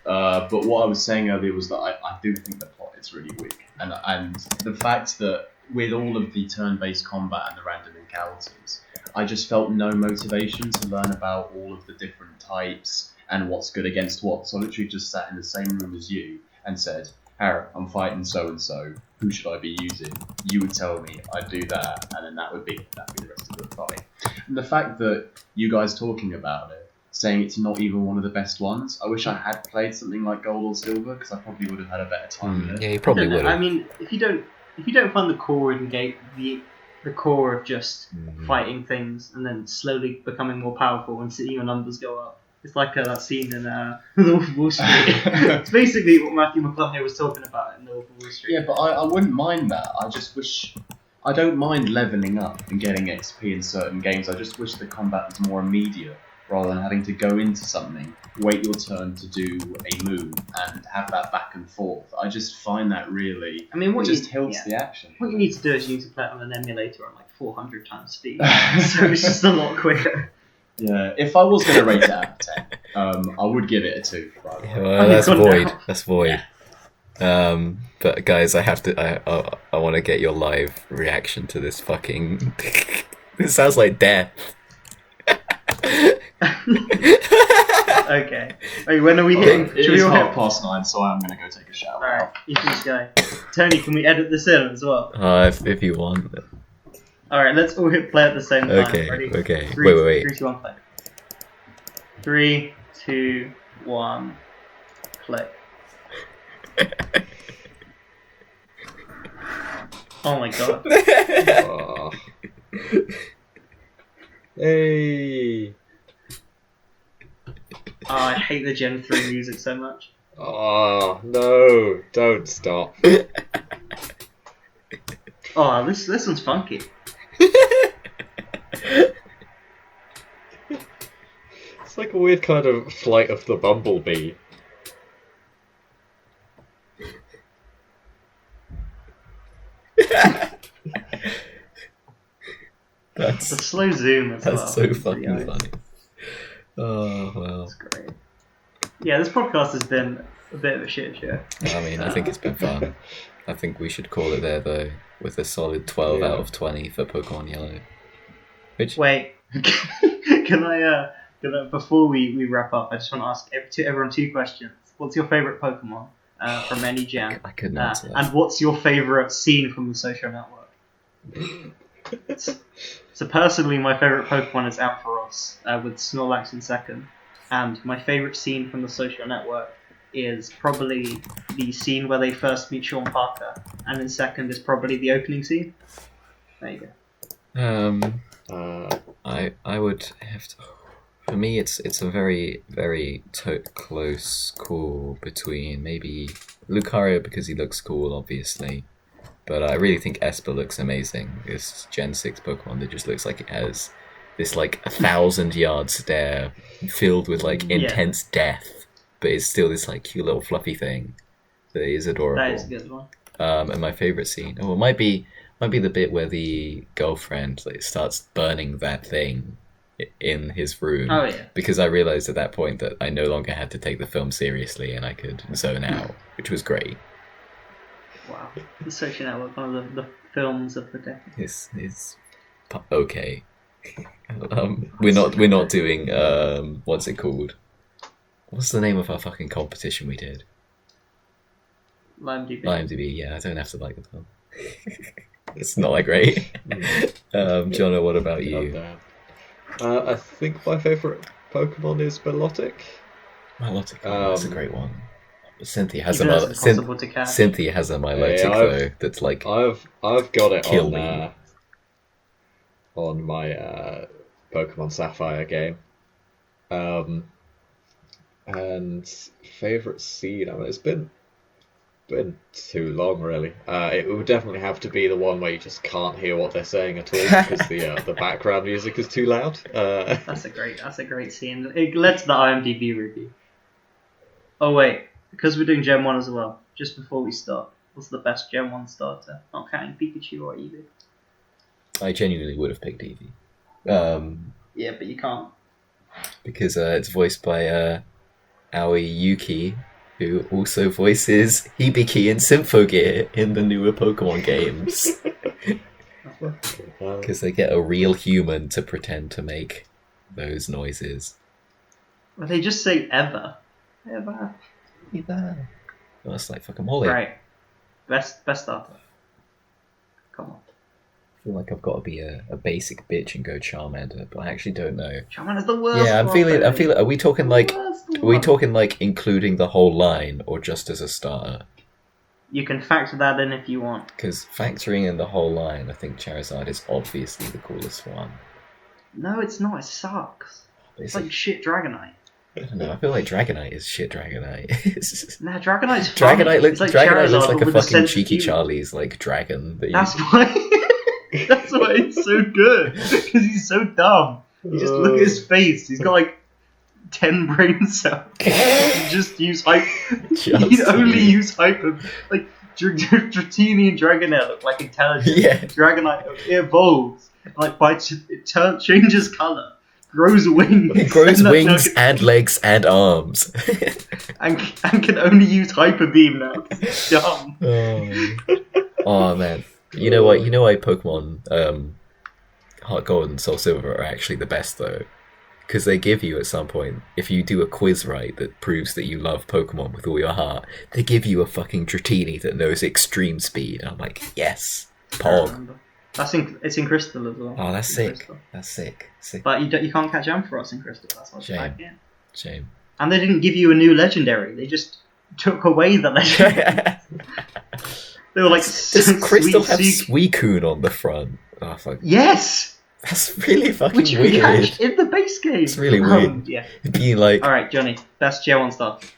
C: but what I was saying earlier was that I do think the plot is really weak. And the fact that with all of the turn-based combat and the random encounters, I just felt no motivation to learn about all of the different types and what's good against what. So I literally just sat in the same room as you and said, Harry, I'm fighting so-and-so, who should I be using? You would tell me, I'd do that, and then that'd be the rest of the fight. And the fact that you guys talking about it, saying it's not even one of the best ones, I wish I had played something like Gold or Silver, because I probably would have had a better time with it.
A: Yeah, you probably would have.
B: I mean, if you don't if you don't find the core in the core of just fighting things and then slowly becoming more powerful and seeing your numbers go up. It's like that scene in The Wolf of Wall Street. It's basically what Matthew McConaughey was talking about in The Wolf of Wall Street.
C: Yeah, but I wouldn't mind that. I just wish... I don't mind leveling up and getting XP in certain games. I just wish the combat was more immediate, rather than having to go into something, wait your turn to do a move, and have that back and forth. I just find that really...
B: I mean,
C: it just tilts the action.
B: What you need to do is you need to play it on an emulator on like 400 times speed. So it's just a lot quicker.
C: Yeah, if I was going to rate it out of 10, I would give it a 2. Right?
A: Yeah, well, that's void. Now. That's void. But guys, I have to. I want to get your live reaction to this fucking. This sounds like death.
B: Okay. Wait, when are we hitting?
C: It is 9:30, so I'm going to go take a shower.
B: Alright, you please go. Tony, can we edit this in as well?
A: If you want.
B: Alright, let's all hit play at the same time.
A: Okay.
B: Ready?
A: Okay.
B: Wait. 3,
A: Wait.
B: 2, 1, play. 3, 2, 1, play. Oh my god.
D: Oh. Hey.
B: Oh, I hate the Gen 3 music so much.
D: Oh no! Don't stop.
B: Oh, this one's funky.
D: It's like a weird kind of Flight of the Bumblebee.
B: It's a slow zoom as well.
A: That's so fucking funny. Oh well.
B: That's great. Yeah, this podcast has been a bit of a shit show.
A: I mean, I think it's been fun. I think we should call it there though, with a solid 12 out of 20 for Pokemon Yellow. Which
B: wait, can I before we wrap up, I just want to ask everyone 2 questions. What's your favourite Pokemon from any gen?
A: I couldn't answer that.
B: And what's your favourite scene from the Social Network? So personally, my favourite Pokemon is Ampharos, with Snorlax in second. And my favourite scene from the Social Network is probably the scene where they first meet Sean Parker. And in second is probably the opening scene. There you go.
A: I would have to... For me, it's a very, very close call between maybe Lucario, because he looks cool, obviously. But I really think Esper looks amazing. This Gen 6 Pokemon that just looks like it has this like 1,000-yard stare filled with like intense death, but it's still this like cute little fluffy thing that is adorable.
B: That is a good one.
A: And my favourite scene, it might be the bit where the girlfriend like starts burning that thing in his room.
B: Oh yeah.
A: Because I realised at that point that I no longer had to take the film seriously and I could zone out, which was great.
B: Wow, The Social Network, one of the films of the decade.
A: It's okay. We're not doing what's it called? What's the name of our fucking competition we did? IMDb. Yeah, I don't have to like the film. It's not that great. Jono, what about you?
D: I think my favourite Pokemon is Milotic.
A: Milotic, that's a great one. Cynthia has Cynthia has a Milotic though. That's like
D: I've got it
A: kill
D: on my Pokemon Sapphire game. And favourite scene. I mean, it's been too long, really. It would definitely have to be the one where you just can't hear what they're saying at all because the background music is too loud.
B: That's a great scene. It led to the IMDb review. Oh wait, because we're doing Gen 1 as well. Just before we start, what's the best Gen 1 starter? Not counting Pikachu or Eevee.
A: I genuinely would have picked Eevee.
B: Yeah, but you can't.
A: Because it's voiced by Aoi Yuki, who also voices Hibiki and Symphogear in the newer Pokemon games. Because they get a real human to pretend to make those noises.
B: Well, they just say ever. Ever.
A: Well, that's like fucking Molly.
B: Right. Best starter. Come on.
A: I feel like I've got to be a basic bitch and go Charmander, but I actually don't know.
B: Charmander's the worst.
A: Yeah, I'm feeling. Are we talking like? Are we talking like including the whole line, or just as a starter?
B: You can factor that in if you want.
A: Because factoring in the whole line, I think Charizard is obviously the coolest one.
B: No, it's not. It sucks. It's like shit Dragonite.
A: I don't know. I feel like Dragonite is shit Dragonite.
B: Nah, Dragonite's funny.
A: Dragonite looks
B: like
A: like
B: Charizard,
A: a
B: with
A: fucking
B: sense of
A: cheeky
B: humor.
A: Charlie's like dragon.
B: That's why. That's why it's so good. Because he's so dumb. You just look at his face. He's got like 10 brain cells. You just use hyper. You only use hyper. Like Dratini and Dragonite look like intelligent.
A: Yeah.
B: Dragonite evolves. Like it changes color, grows wings.
A: It grows
B: and
A: wings and legs and arms.
B: and can only use hyper beam now. It's dumb.
A: Oh man. You know what? You know why Pokemon Heart Gold and Soul Silver are actually the best though? Because they give you at some point, if you do a quiz right that proves that you love Pokemon with all your heart, they give you a fucking Dratini that knows extreme speed. I'm like, yes, Pog.
B: It's in Crystal as well.
A: Oh, that's
B: It's in
A: sick.
B: Crystal.
A: That's sick. Sick.
B: But you can't catch Ampharos in Crystal. That's what's back in.
A: Shame.
B: And they didn't give you a new legendary. They just took away the legendary. They were like,
A: Does Crystal have
B: sweet
A: Suicune on the front? Oh fuck.
B: Yes.
A: That's really fucking
B: Which you
A: weird.
B: can catch in the base game.
A: It's really weird.
B: Yeah.
A: Being like,
B: All right, Johnny. Best Gen 1 stuff.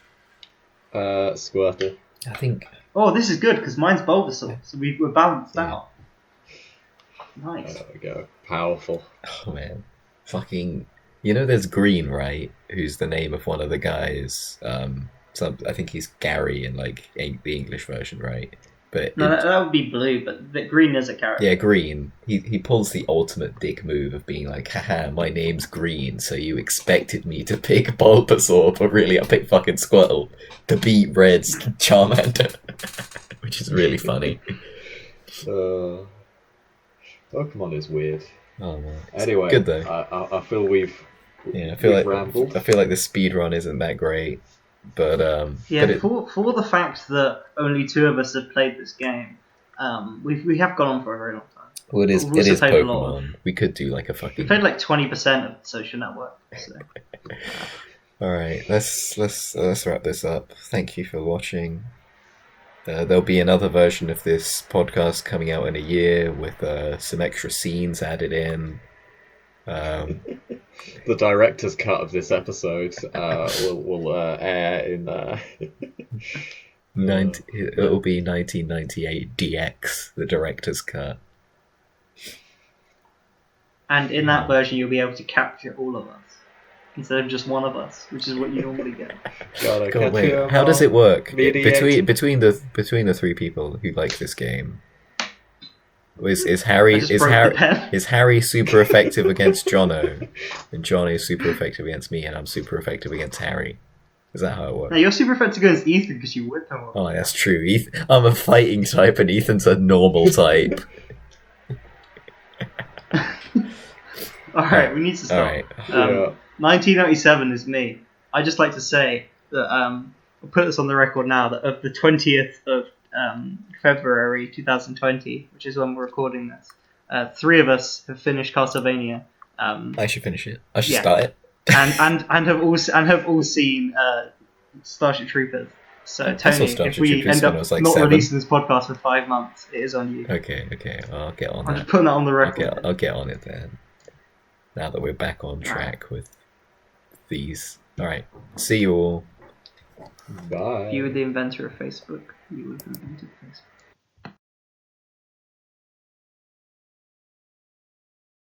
D: Squirtle.
A: I think.
B: Oh, this is good because mine's Bulbasaur, so we're balanced out. Nice.
D: There we go. Powerful.
A: Oh man, fucking. You know, there's Green, right? Who's the name of one of the guys? I think he's Gary in like the English version, right? But
B: No, that would be Blue, but the Green is a character.
A: yeah, Green. He pulls the ultimate dick move of being like, haha, my name's Green, so you expected me to pick Bulbasaur, but really I picked fucking Squirtle to beat Red's Charmander, which is really funny.
D: Pokemon is weird.
A: Oh man.
D: Anyway,
A: good though.
D: I feel we've rambled.
A: I feel like the speed run isn't that great, but
B: Yeah,
A: but
B: for the fact that only 2 of us have played this game, we have gone on for a very long time.
A: well, it is
B: We've also played a lot
A: Pokemon. We could do like a
B: We
A: fucking.
B: played like 20% of the social network. So.
A: All right, let's wrap this up. Thank you for watching. There'll be another version of this podcast coming out in a year with some extra scenes added in.
D: The director's cut of this episode will air in.
A: It'll be 1998 DX, the director's cut.
B: And in that version, you'll be able to capture all of us instead of just one of us, which is what you normally get.
A: God, wait, how does it work
D: Mediating.
A: between the 3 people who like this game? Is Harry
B: I just broke the pen.
A: is Harry super effective against Jono, and Jono is super effective against me, and I'm super effective against Harry? Is that how it works?
B: No, you're super effective against Ethan because you whip him up.
A: Oh, that's true. I'm a fighting type, and Ethan's a normal type.
B: Alright, we need to stop.
A: Alright.
B: 1997 is me. I just like to say that I'll put this on the record now that of the 20th of February 2020, which is when we're recording this, 3 of us have finished Castlevania.
A: I should finish it. I should
B: Yeah.
A: start it.
B: and have all seen Starship Troopers. So
A: I saw
B: Tony,
A: Starship
B: if we
A: Troopers
B: end
A: when
B: up
A: I was, like,
B: not
A: 7.
B: releasing this podcast for 5 months, it is on you.
A: Okay. I'll get on
B: I'm
A: that.
B: just putting that on the record.
A: I'll get on it then. Now that we're back on track with these. Alright. See you all.
D: Bye.
B: If you were the inventor of Facebook, you would have invented Facebook.